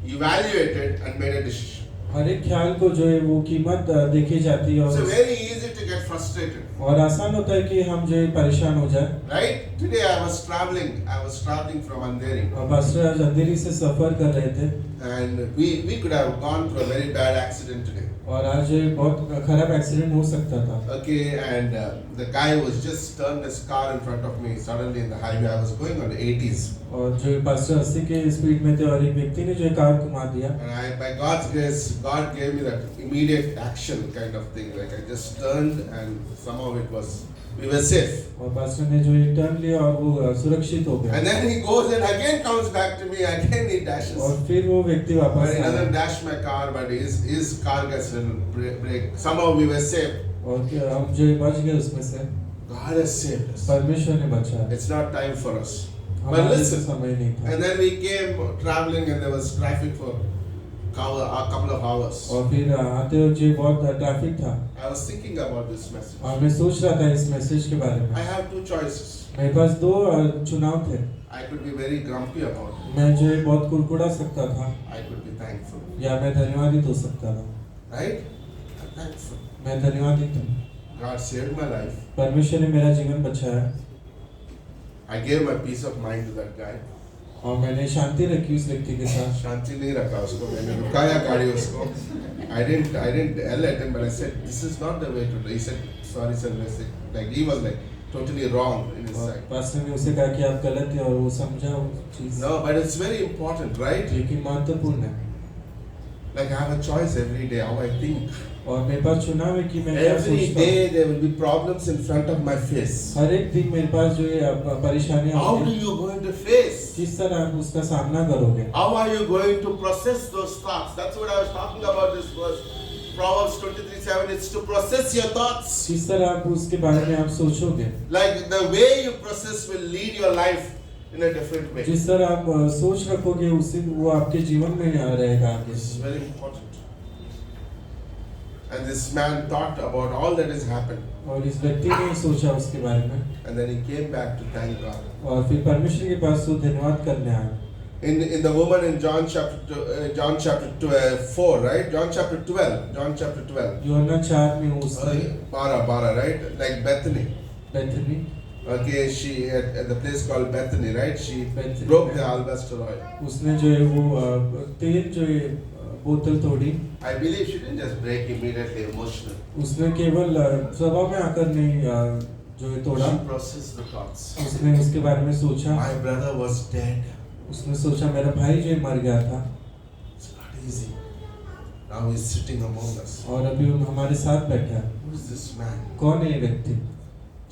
evaluated, and made a decision. हर एक ख्याल को जो है वो कीमत देखी जाती है It's और very easy to get frustrated. और आसान होता है कि हम जो है परेशान हो जाए। Right? Today I was traveling from Andheri, और पास्टर आज अंधेरी से सफर कर रहे थे and we could have gone through a very bad accident today. और आज जो है बहुत खराब एक्सीडेंट हो सकता था। Okay, and the guy was just turned his car in front of me suddenly in the highway. I was going on the 80s. और जो पास्टर 80 के स्पीड में थे और एक व्यक्ति ने जो है कार घुमा दिया। And by God's grace, God gave me that immediate action kind of thing. Like I just turned and somehow we were safe. और पास्टर ने जो एक टर्न लिया और वो सुरक्षित हो गया। And then he goes and again comes back to me, again he dashes. और फिर वो व्यक्ति But वापस he आया doesn't dash my car, but his car gets a break. Somehow we were safe. और हम जो है बच गए उसमें से। God has saved us. परमेश्वर ने बचाया। It's not time for us. But हमारे लिए listen, समय नहीं था। and then we came traveling and there was traffic for a couple of hours. और फिर आते हुए जो बहुत ट्रैफिक था। I was thinking about this message. और मैं सोच रहा था इस मैसेज के बारे में। I have two choices. मेरे पास दो चुनाव थे। I could be very grumpy about it. मैं जो है बहुत कुड़कुड़ा सकता था I could be thankful. या मैं धन्यवादित हो सकता था। Right? I'm thankful. मैं धन्यवादित हूँ। God saved my life. परमेश्वर ने मेरा जीवन बचाया I gave my peace of mind to that guy. और मैंने शांति रखी उस व्यक्ति के साथ। शांति नहीं रखा उसको, मैंने रुकाया गाड़ी उसको. I didn't yell at him, but I said, this is not the way to do. He said, sorry sir, like he was like, totally wrong in his और sight. पास्टर ने उसे कहा कि आप गलत है और वो समझा वो चीज No, but it's very important, right? लेकिन महत्वपूर्ण है Like I have a choice every day how I think. और मेरे पास चुनाव है कि मैं क्या Every सोचता हूँ day there will be problems in front of my face. हर एक दिन मेरे पास जो ये परेशानियां How do होती हैं you going to face? किस तरह आप उसका सामना करोगे How are you going to process those thoughts? That's what I was talking about this verse. Proverbs 23:7. It's to process your thoughts. किस तरह आप उसके बारे में आप सोचोगे Like the way you process will lead your life in a different way. जिस तरह आप सोच रखोगे उससे वो आपके जीवन में रहेगा आगे This is very important. And this man thought about all that has happened. और इस व्यक्ति ने सोचा उसके बारे में And then he came back to thank God. और फिर परमेश्वर के पास वो धन्यवाद करने आया In the woman in John chapter 4, right? John chapter 12. यूहन्ना 4 में उसने Bara, right? Like Bethany. बैथनी Okay, she at the place called Bethany, right? She Bethany. broke the alabaster oil. उसने जो है वो तेल जो है बोतल तोड़ी I believe she didn't just break immediately, emotional. उसने केवल सभा में आकर नहीं जो है तोड़ा She processed the thoughts. उसने उसके बारे में सोचा My brother was dead. उसने सोचा मेरा भाई जो है मर गया था It's not easy. Now he's sitting among us. और अभी वो हमारे साथ बैठा है Who is this man? कौन है ये व्यक्ति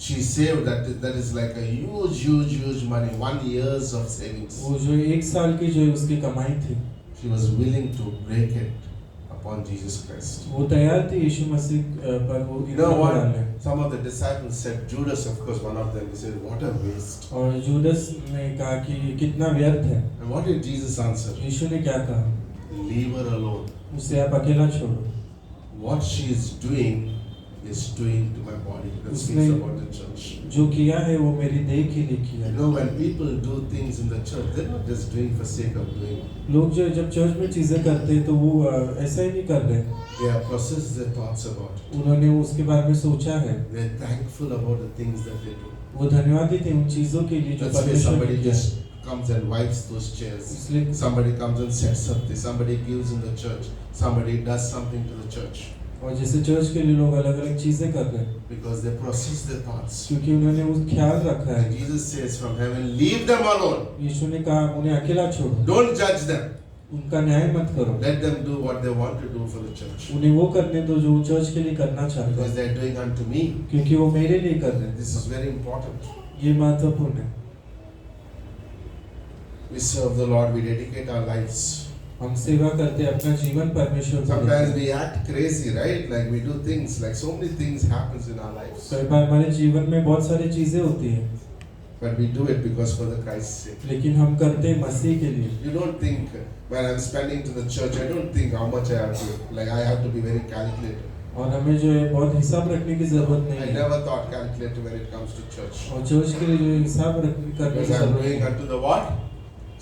She saved that is like a huge money, 1 year's of savings. वो जो 1 साल की जो है उसकी कमाई थी She was willing to break it upon Jesus Christ. वो तैयार थी यीशु मसीह पर वो You know इतना what? डालने Some of the disciples said, Judas, of course, one of them, he said, what a waste. और जूदस ने कहा कि कितना व्यर्थ है And what did Jesus answer? यीशु ने क्या कहा Leave her alone. उसे आप अकेला छोड़ो What she is doing to my body. That speaks उसने about the church. जो किया है वो मेरी देह के लिए किया You है know, when people do things in the church, they're not just doing for sake of doing it. लोग जो है जब चर्च में चीजें करते हैं तो वो ऐसा ही नहीं कर रहे They have processed their thoughts about it. उन्होंने उसके बारे में सोचा है They're thankful about the things that they do. वो धन्यवादी थे उन चीजों के लिए जो That's why परमेश्वर somebody ने किया है। just comes and wipes those chairs. इसलिए Somebody comes and sets up this. Somebody gives in the church. Somebody does something to the church. और जैसे चर्च के लिए लोग अलग अलग चीजें कर रहे हैं Because they process their thoughts. क्योंकि उन्होंने उस ख्याल रखा And है Jesus says from heaven, leave them alone. यीशु ने कहा उन्हें अकेला छोड़ो Don't judge them. उनका न्याय मत करो Let them do what they want to do for the church. उन्हें वो करने दो जो वो चर्च के लिए करना चाहते Because हैं they're doing unto me. क्योंकि वो मेरे लिए कर रहे हैं This is very important. ये महत्वपूर्ण है We serve the Lord. We dedicate our lives. हम सेवा करते हैं अपना जीवन परमेश्वर को Sometimes देते हैं। we act crazy, right? Like we do things, like so many things happens in our lives. कई बार हमारे जीवन में बहुत सारी चीजें होती हैं But we do it because for the Christ's sake. लेकिन हम करते हैं मसीह के लिए You don't think when I'm spending to the church, I don't think how much I have to, like I have to be very calculated. और हमें जो है बहुत हिसाब रखने की जरूरत I नहीं है never thought calculated when it comes to church. और चर्च के लिए जो है हिसाब करने की Because I'm जरूरत doing नहीं है unto the what?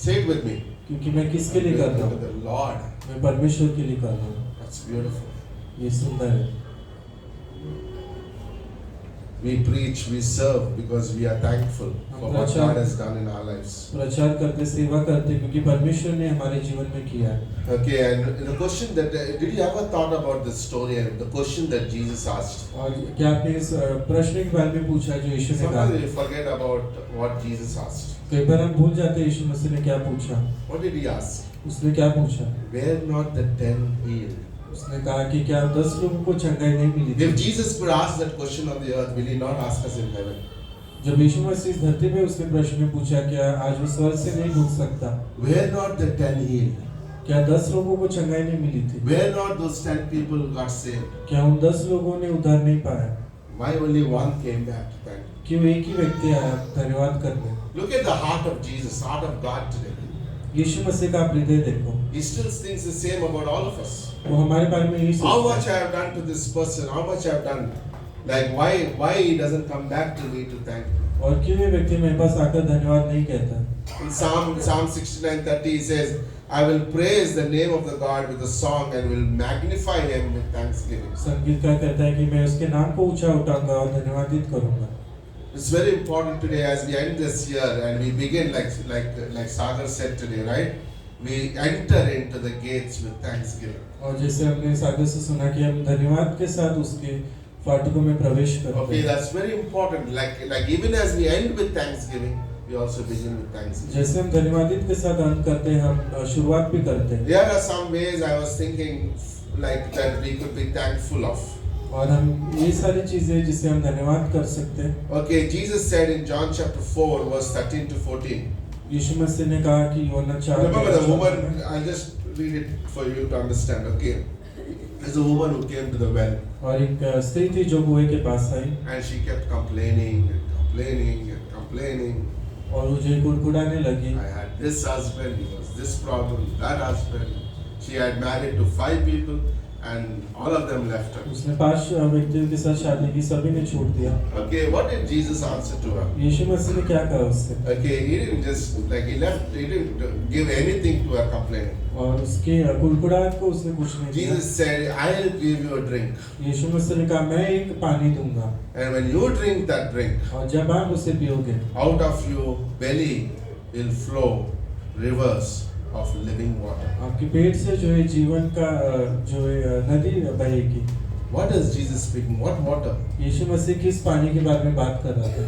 Say it with me. क्योंकि मैं किसके लिए I'm कर doing रहा unto हूँ the Lord. मैं परमेश्वर के लिए कर रहा हूँ That's beautiful. ये सुंदर है We preach, we serve because we are thankful for what God has done in our lives. प्रचार करते सेवा करते क्योंकि परमेश्वर ने हमारे जीवन में किया है Okay, and the question that did you ever thought about this story? The question that Jesus asked. और क्या आपने इस प्रश्न के बारे में पूछा जो यीशु ने कहा Sometimes we forget about what Jesus asked. कई बार हम भूल जाते हैं यीशु मसीह ने क्या पूछा What did he ask? उसने क्या पूछा Were not the 10 healed? उसने कहा कि क्या 10 लोगों को चंगाई नहीं मिली If थी Jesus could ask that question on the earth, will he not ask us in heaven? जब यीशु मसीह इस धरती पे उसने प्रश्न पूछा क्या आज वो स्वर्ग से नहीं पूछ सकता Were not the 10 healed? क्या 10 लोगों को चंगाई नहीं मिली थी Were not those 10 people got saved? क्या उन 10 लोगों ने उद्धार नहीं पाया Why only one came back to thank? क्यों एक ही व्यक्ति आया धन्यवाद करने Look at the heart of Jesus, heart of God today. यीशु मसीह का हृदय देखो He still thinks the same about all of us. वो हमारे बारे में यही How सोचता much है I have done to this person, how much I have done. Like why he doesn't come back to me to thank me. और क्यों ये व्यक्ति मेरे पास आकर धन्यवाद नहीं कहता In Psalm 69:30 he says, I will praise the name of the God with a song and will magnify him with thanksgiving. संगीतकार कहता है कि मैं उसके नाम को ऊंचा उठाऊंगा और धन्यवादित करूंगा It's very important today as we end this year and we begin like Sagar said today, right? We enter into the gates with thanksgiving. और जैसे हमने सागर से सुना कि हम धन्यवाद के साथ उसके फाटकों में प्रवेश करते Okay, हैं। that's very important. Like even as we end with thanksgiving, we also begin with thanksgiving. जैसे हम धन्यवादित के साथ अंत करते हैं, हम शुरुआत भी करते हैं। There are some ways I was thinking like that we could be thankful of. और हम ये सारी चीजें जिसे हम धन्यवाद कर सकते हैं। Okay, Jesus said in John chapter 4, verse 13 to 14. यीशु मसीह ने कहा कि यूहन्ना 4 Remember the woman, I'll just read it for you to understand. Okay, there's a woman who came to the well और एक स्त्री थी जो कुएं के पास आई and she kept complaining and complaining and complaining. और वो जो कुड़कुड़ाने लगी। I had this husband, he was this problem, that husband. She had married to 5 people and all of them left her. उसने 5 व्यक्तियों के साथ शादी की, सभी ने छोड़ दिया। Okay, what did Jesus answer to her? यीशु मसीह ने क्या कहा उससे? Okay, he didn't just like he didn't give anything to her complaining. और उसके कुड़कुड़ाहट को उसने कुछ नहीं दिया। Jesus said, I'll give you a drink. यीशु मसीह ने कहा मैं एक पानी दूंगा And when you drink that drink, और जब आप उसे पियोगे out of your belly will flow rivers of living water. आपके पेट से जो है जीवन का जो है नदी बहेगी। What is Jesus speaking? What water? यीशु मसीह किस पानी के बारे में बात कर रहा था?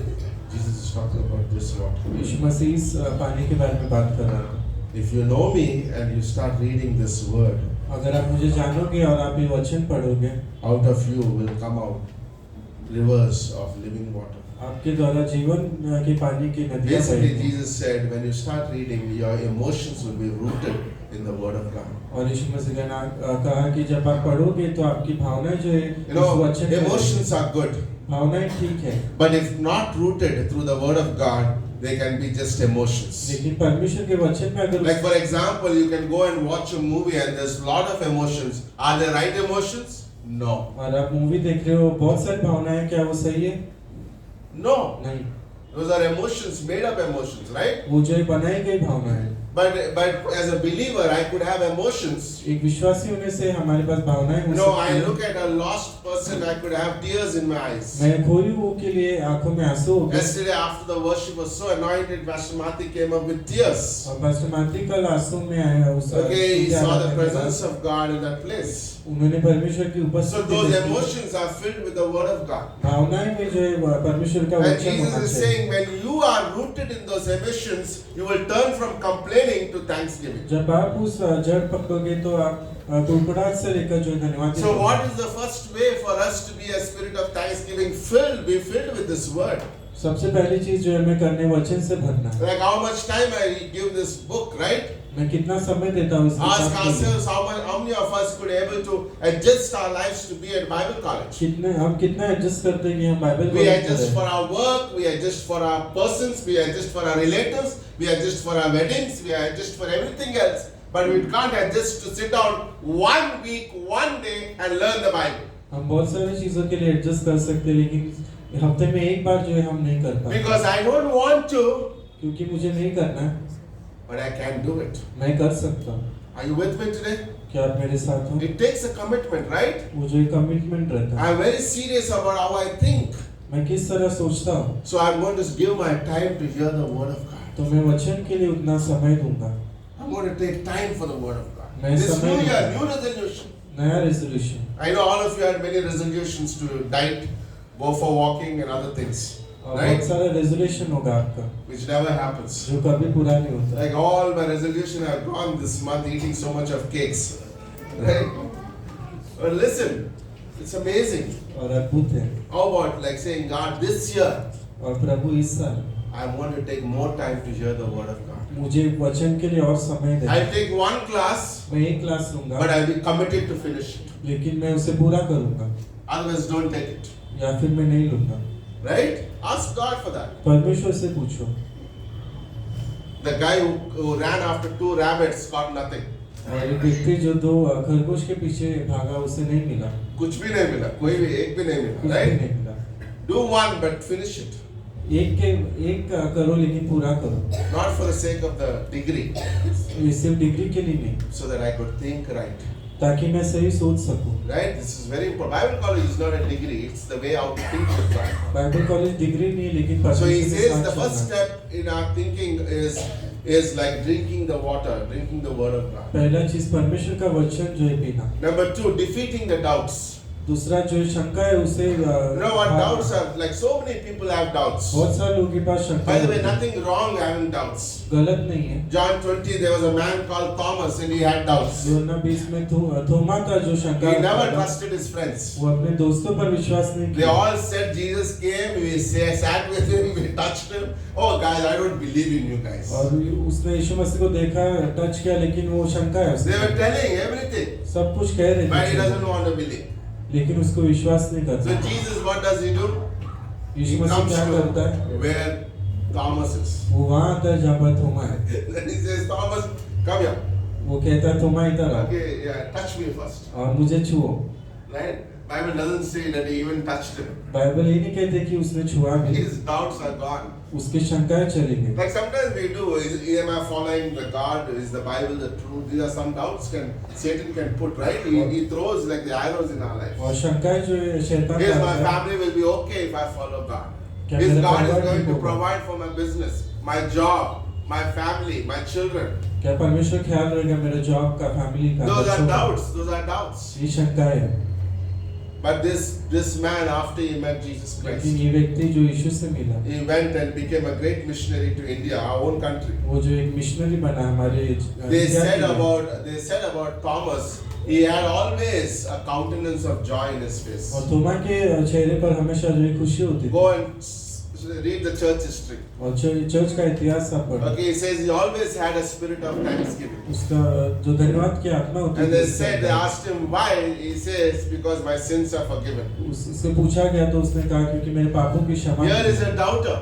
Jesus is talking about this water. यीशु मसीह इस पानी के बारे में बात कर रहा था। If you know me and you start reading this word, अगर आप मुझे जानोगे और आप ये वचन पढ़ोगे, out of you will come out rivers of living water. आपके द्वारा जीवन के पानी की नदियाँ Basically, बहेंगी। Jesus said, when you start reading, your emotions will be rooted in the Word of God. और यीशु मसीह ने कहा कि जब आप पढ़ोगे तो आपकी भावनाएं जो है You know, उस वचन में emotions are good, भावनाएं ठीक है, but if not rooted through the Word of God, they can be just emotions. लेकिन परमेश्वर के वचन में अगर Like for example, you can go and watch a movie and there's a lot of emotions. Are they right emotions? No. और आप movie देख रहे हो, बहुत सारी भावनाएं, क्या वो सही है? No. नहीं, Those are emotions, made up emotions, right? वो जो है बनाई गई भावना है। But as a believer, I could have emotions. एक विश्वासी होने से हमारे पास भावनाएं हो You know, I सकती look हैं। at a lost person, I could have tears in my eyes. मैं खोई हुओं के लिए आंखों में आंसू हो गए। Yesterday, after the worship was so anointed, Pastor Mati came up with tears. और पास्टर माती कल आंसू में आया उस Okay, he स्तुति saw आराधना the के presence बाद। of God in that place. उन्होंने परमेश्वर की So उपस्थिति those देखी। emotions are filled with the Word of God. भावनाएं में जो है वो परमेश्वर का And वचन Jesus होना is चाहिए। saying, when you are rooted in those emotions, you will turn from complaining to thanksgiving. जब आप उस जड़ पकड़ोगे तो आप कुड़कुड़ाहट से लेकर जो है धन्यवाद So what is the first way for us to be a spirit of thanksgiving be filled with this word? सबसे पहली चीज जो है हमें करने वचन से भरना है। Like how much time I give this book, right? मैं कितना समय देता हूँ इस Ask किताब के लिए? ourselves how many of us could able to adjust our lives to be at Bible college. कितने हम कितना एडजस्ट करते हैं कि हम बाइबल We कॉलेज adjust करें। for our work, we adjust for our persons, we adjust for our relatives, we adjust for our weddings, we adjust for everything else. But we can't adjust to sit down 1 week, 1 day and learn the Bible. हम बहुत सारी चीजों के लिए adjust कर सकते हैं, लेकिन हफ्ते में एक बार जो है हम नहीं कर पाते, Because I don't want to, क्योंकि मुझे नहीं करना है। but I can do it. मैं कर सकता हूँ। Are you with me today? क्या आप मेरे साथ हो? It takes a commitment, right? वो जो एक कमिटमेंट रहता है, I'm very serious about how I think. मैं किस तरह सोचता हूँ, So I'm going to give my time to hear the word of God. तो मैं वचन के लिए उतना समय दूंगा। I'm going to take time for the word of God. मैं This समय new year, दूंगा। new resolution. नया resolution, I know all of you had many resolutions to diet, go for walking and other things, और right? बहुत सारा resolution होगा आपका Which never happens. जो कभी पूरा नहीं होता। Like all my resolution have gone this month eating so much of cakes, right? But listen, it's amazing. और अद्भुत है। How about like saying, God, this year और प्रभु इस साल I want to take more time to hear the word of God. मुझे वचन के लिए और समय दे। I'll take one class, मैं एक क्लास लूंगा, but I'll be committed to finish it. लेकिन मैं उसे पूरा करूंगा, Otherwise, don't take it. या फिर मैं नहीं लूंगा। Right? Ask God for that. परमेश्वर से पूछो। The guy who ran after 2 rabbits got nothing. और एक व्यक्ति जो 2 खरगोश के पीछे भागा, उसे नहीं मिला, कुछ भी नहीं मिला, कोई भी एक भी नहीं कुछ मिला, भी right? नहीं मिला। Do one but finish it. एक करो लेकिन पूरा करो, Not for the sake of the degree, ये सिर्फ डिग्री के लिए नहीं, so that I could think right. ताकि मैं सही सोच सकूं। Right? This is very important. Bible college is not a degree, it's the way how to think with God. Bible college degree नहीं है, लेकिन So he परमेश्वर के says साथ the first चलना। step in our thinking is like drinking the water, drinking the word of God. पहला चीज परमेश्वर का वचन जो है पीना। Number 2, defeating the doubts. दूसरा जो शंका है उसे You know what doubts are? Like so many people have doubts. बहुत सारे लोगों के पास शंका By the way, होती है। nothing wrong having doubts. गलत नहीं है। John 20, there was a man called Thomas and he had doubts. यूहन्ना 20 में थोमा का जो शंका He never था, trusted his friends. वो अपने दोस्तों पर विश्वास नहीं They किया। all said Jesus came, we sat with him, we touched him. Oh guys, I don't believe in you guys. और उसने यीशु मसीह को देखा, टच किया, लेकिन वो शंका है They were उसमें। telling everything, सब कुछ कह रहे but he थे, doesn't want to believe. लेकिन उसको विश्वास नहीं So करता। Jesus, what does he do? He Yeshu Masih comes क्या करता है? to where Thomas is. वो वहाँ आता है जहाँ पर थोमा है। Then he says, Thomas, come here. वो कहता है थोमा इधर आओ Okay, yeah, touch me first. और मुझे छुओ। Right? Bible doesn't say that he even touched him. Bible ये नहीं कहते कि उसने छुआ भी, His doubts are gone. उसकी शंकाएं चली गई। Like sometimes we do, am I following the God? Is the Bible the truth? These are some doubts Satan can put, right? He throws like the arrows in our life. और शंकाएं जो है शैतान Yes, का my है, family will be okay if I follow God. क्या Yes, मेरा God is परिवार going ठीक to होगा? provide for my business, my job, my family, my children. क्या परमेश्वर ख्याल रखेगा मेरे जॉब का, फैमिली का, Those are बच्चों का? doubts. Those are doubts. ये शंकाएं है। But this man, after he met Jesus लेकिन Christ, ये व्यक्ति जो यीशु से मिला, he went and became a great missionary to India, our own country. वो जो एक मिशनरी बना हमारे They इंडिया said के लिए। about Thomas, he had always a countenance of joy in his face. और थोमा के चेहरे पर हमेशा जो है खुशी होती थी। Go and read the church history. और चर्च का इतिहास आप पढ़ो, Okay, he says he always had a spirit of thanksgiving. उसका जो धन्यवाद की आत्मा होती And थी, they asked him why. He says, because my sins are forgiven. उससे पूछा गया तो उसने कहा क्योंकि मेरे पापों की क्षमा Here की is है। a doubter.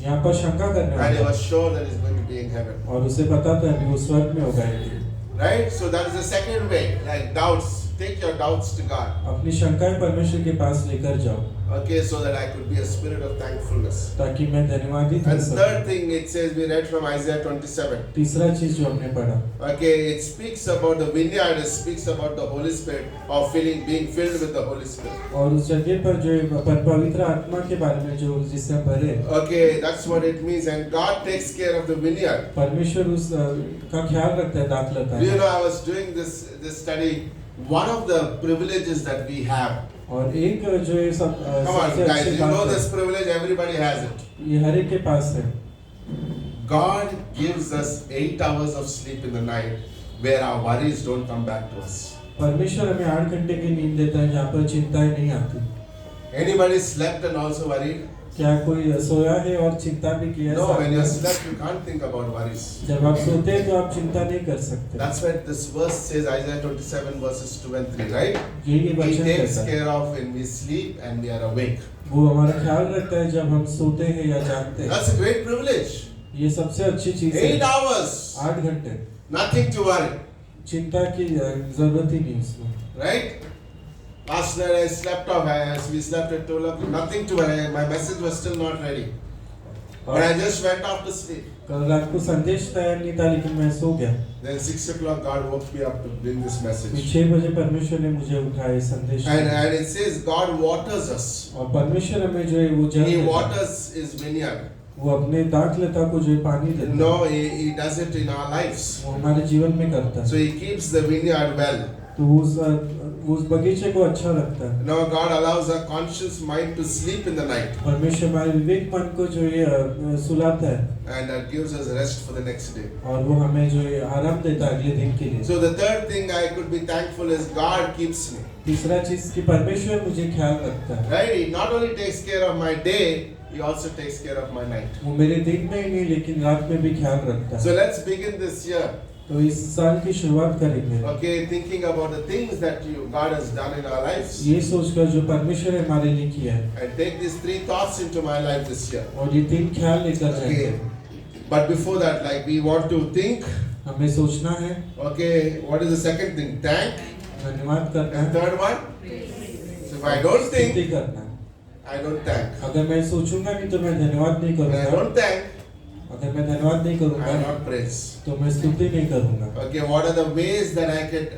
यहाँ पर शंका करने And he वाला was sure that he's going to be in heaven. और उसे पता था कि वो स्वर्ग में होगा एक दिन। Right? So that is the second way. Like doubts. Take your doubts to God. अपनी शंकाएं परमेश्वर के पास लेकर जाओ, Okay, so that I could be a spirit of thankfulness. ताकि मैं धन्यवादी And कर सकूं। third thing, it says, we read from Isaiah 27. तीसरा चीज जो हमने पढ़ा, Okay, it speaks about the vineyard, it speaks about the Holy Spirit, or being filled with the Holy Spirit. और उस जगह पर जो है पवित्र आत्मा के बारे में जो जिससे हम भरे, Okay, that's what it means. And God takes care of the vineyard. परमेश्वर उस का ख्याल रखता है, दाखलता Do you है। know, I was doing this study. One of the privileges that we have. और एक जो है सब Come on, सबसे guys, अच्छी you know बात this है, privilege, everybody has it. ये हर एक के पास है। God gives us 8 hours of sleep in the night where our worries don't come back to us. परमेश्वर हमें 8 घंटे की नींद देता है जहाँ पर चिंताएं नहीं आती। Anybody slept and also worried? क्या कोई सोया है और चिंता भी किया है? No, साथ when में? you slept, you can't think about worries. जब आप सोते हैं तो आप चिंता नहीं कर सकते। That's why this verse says, Isaiah 27 verses 2 and 3, right? यही He वचन takes कहता है, care of when we sleep and we are awake. वो हमारा ख्याल रखता है जब हम सोते हैं या जागते हैं। That's a great privilege. ये सबसे अच्छी चीज 8 है। hours, 8 घंटे nothing to worry, चिंता की जरूरत ही नहीं उसमें। right? Last night I slept off, we slept at 12 o'clock, nothing to worry, my message was still not ready. But I just went off to sleep. कल रात को संदेश तैयार नहीं था लेकिन मैं सो गया। Then 6 o'clock God woke me up to bring this फिर message. 6 बजे परमेश्वर ने मुझे उठाया संदेश। And it says God waters us. और परमेश्वर हमें जो है वो जल He देता है। waters his vineyard. वो अपने दाखलता को जो है पानी देता है। No, he does it in our lives. वो हमारे जीवन में करता है। So he keeps the vineyard well. तो उस बगीचे को अच्छा लगता है। Now God allows our conscious mind to sleep in the night. परमेश्वर हमारे विवेक मन को जो है सुलाता है And that gives us rest for the next day. और वो हमें जो है आराम देता है अगले दिन के लिए। So the third thing I could be thankful is God keeps me. तीसरा चीज कि परमेश्वर मुझे ख्याल रखता है। Right? He not only takes care of my day, he also takes care of my night. वो मेरे दिन में ही नहीं लेकिन रात में भी ख्याल रखता है। So let's begin this year. तो इस साल की शुरुआत करेंगे Okay, thinking about the things that God has done in our lives. ये सोचकर जो परमेश्वर ने हमारे लिए किया है And take these 3 thoughts into my life this year. और ये 3 ख्याल लेकर जाएंगे। Okay. But before that, like we want to think. हमें सोचना है, Okay, what is the second thing? Thank. धन्यवाद करना And है, third one? So if I don't स्तुति think, करना है। I don't thank. अगर मैं सोचूंगा नहीं तो मैं धन्यवाद नहीं When I करूंगा। don't thank, अगर मैं धन्यवाद नहीं I करूंगा not praise. तो मैं स्तुति नहीं करूंगा। Okay, what are the ways that I could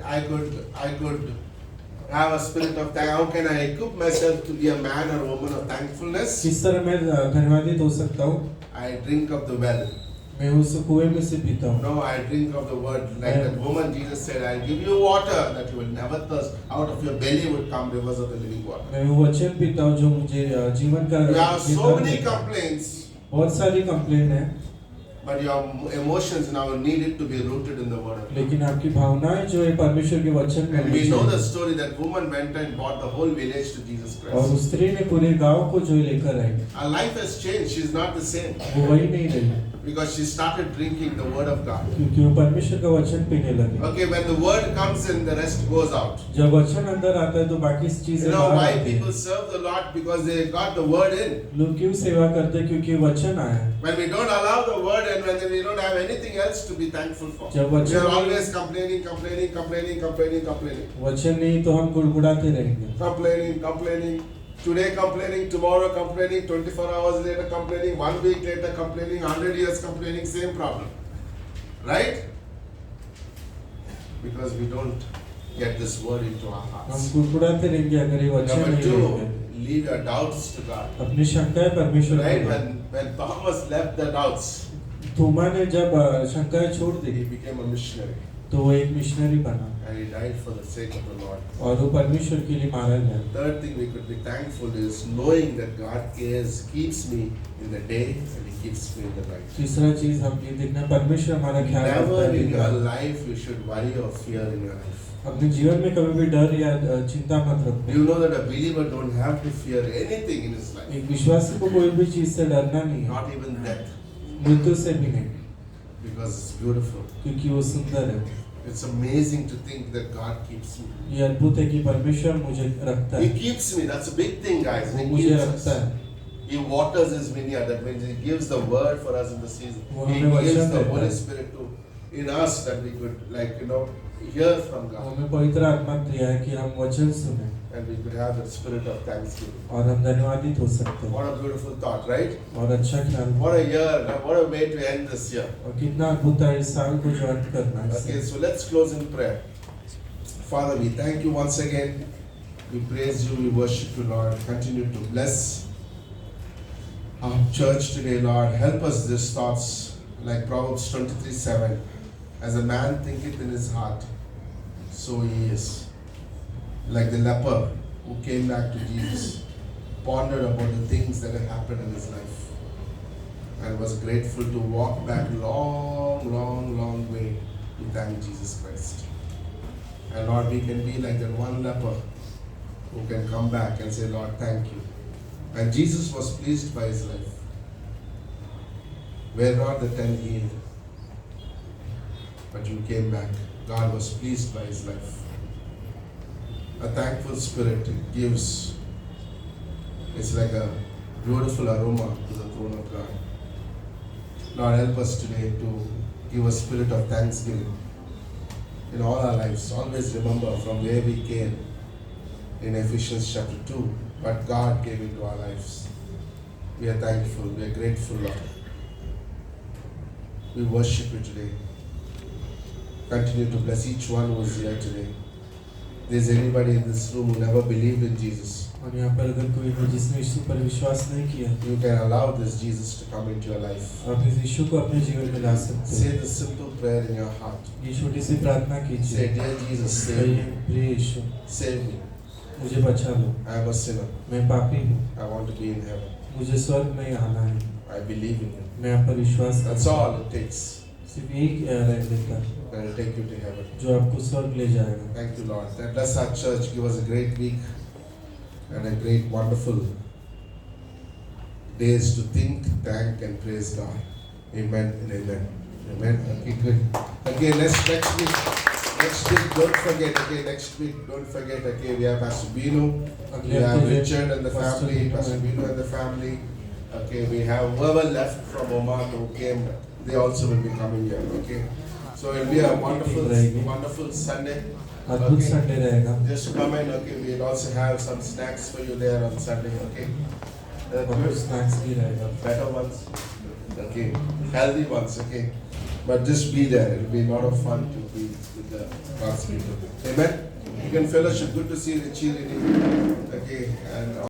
have a spirit of thank? How can I equip myself to be a man or woman of thankfulness? किस तरह मैं धन्यवादित हो सकता हूँ? I drink of the well. मैं उस कुएं में से पीता हूँ। No, I drink of the word. Like Yeah. that woman, Jesus said, I'll give you water that you will never thirst. Out of your belly would come rivers of the living water. मैं वो वचन पीता हूँ जो मुझे जीवन का You have so जीवन many देता है। complaints, बहुत सारी कंप्लेन है, but your emotions now need it to be rooted in the word of God. लेकिन आपकी भावनाएं जो है परमेश्वर के वचन में And we होनी know the चाहिए। story that woman went and brought the whole village to Jesus और Christ. उस स्त्री ने पूरे गांव को जो लेकर आई, Her life has changed. She's not the same वो वही नहीं रही, because she started drinking the word of God. क्योंकि वो परमेश्वर का वचन पीने लगी। Okay, when the word comes in, the rest goes out. जब वचन अंदर आता है तो बाकी You चीजें know बाहर why आती people हैं। serve the Lord? Because they got the word in. लोग क्यों सेवा करते हैं? क्योंकि वचन आया है। When we don't allow the word and when we don't have anything else to be thankful for. जब We वचन are always complaining. वचन नहीं तो हम गुड़गुड़ाते रहेंगे। Complaining. Today complaining, tomorrow complaining, 24 hours later complaining, 1 week later complaining, 100 years complaining, same problem. Right? Because we don't get this word into our हम hearts. गुड़गुड़ाते रहेंगे अगर ये वचन Number नहीं 2, रहेंगे। leave your doubts to God. अपनी शंकाएं परमेश्वर Right? को। When Thomas left the doubts, थोमा ने जब शंकाएं छोड़ दी he became a missionary तो वो एक मिशनरी बना and he died for the sake of the Lord. और वो परमेश्वर के लिए मारा गया। Third thing we could be thankful is knowing that God cares, keeps me in the day and He keeps me in the night. तीसरा चीज हम ये देखना, परमेश्वर हमारा ख्याल रखता Never है in दिन your रात। life you should worry or fear in your life. अपने जीवन में कभी भी डर या चिंता मत Do रखो। you know that a believer don't have to fear anything in his life? एक विश्वासी को कोई भी चीज से डरना नहीं है, Not even death, मृत्यु से भी नहीं, because it's beautiful. क्योंकि वो सुंदर है। It's amazing to think that God keeps me. ये अद्भुत है कि परमेश्वर मुझे रखता He है, keeps me. That's a big thing, guys. वो He मुझे keeps रखता us. है। He waters his vineyard. That means He gives the word for us in the season. वो He हमें gives वचन the देता Holy है। Spirit to in us that we could, like, hear from God. हमें पवित्र आत्मा दिया है कि हम वचन सुने And we could have that spirit of thanksgiving. और हम धन्यवादित हो सकते हैं। What a beautiful thought, right? और अच्छा ख्याल, What a year, what a way to end this year. और कितना अद्भुत है इस साल को जो अंत करना है। Okay, so let's close in prayer. Father, we thank you once again. We praise you, we worship you, Lord. Continue to bless our church today, Lord. Help us these thoughts, like Proverbs 23:7. As a man thinketh in his heart, so he is. Like the leper who came back to Jesus, pondered about the things that had happened in his life, and was grateful to walk back long way to thank Jesus Christ. And Lord, we can be like that one leper who can come back and say, Lord, thank you. And Jesus was pleased by his life. Were not the 10 healed, but you came back. God was pleased by his life. A thankful spirit gives, it's like a beautiful aroma to the throne of God. Lord, help us today to give a spirit of thanksgiving in all our lives. Always remember from where we came in Ephesians chapter 2, but God came into our lives. We are thankful, we are grateful, Lord. We worship you today. Continue to bless each one who is here today. If there is anybody in this room who never believed in Jesus, और यहाँ पर अगर कोई है जिसने यीशु पर विश्वास नहीं किया, you can allow this Jesus to come into your life. आप इस यीशु को अपने जीवन में ला सकते Say हैं। the simple prayer in your heart. ये छोटी सी प्रार्थना Say, कीजिए, Dear Jesus, save कहिए, me. प्रिय यीशु, Save me. मुझे बचा लो, I am a sinner. मैं पापी हूँ, I want to be in heaven. मुझे स्वर्ग में आना है, I believe in you. मैं आप पर विश्वास That's करता हूँ। all it takes. सिर्फ एक रह लेता And it'll take you to heaven. जो आपको स्वर्ग ले जाएगा। Thank you, Lord. That bless our church. Give us a great week and a great, wonderful days to think, thank, and praise God. Amen and amen. Amen. Okay, good. Okay, next week. Next week, don't forget. Okay, next week, don't forget. Okay, we have Pastor Bino. We have Richard and the family. Pastor Bino and the family. Okay, we have whoever left from Oman who came. They also will be coming here. Okay, so it'll be a wonderful Sunday. अद्भुत Sunday रहेगा। Just come in. Okay, we'll also have some snacks for you there on Sunday. Okay, और कुछ snacks भी रहेगा। better ones. Okay, healthy ones. Okay, but just be there. It'll be a lot of fun to be with the God's people. Amen. You can fellowship. Good to see Richie. Okay, and.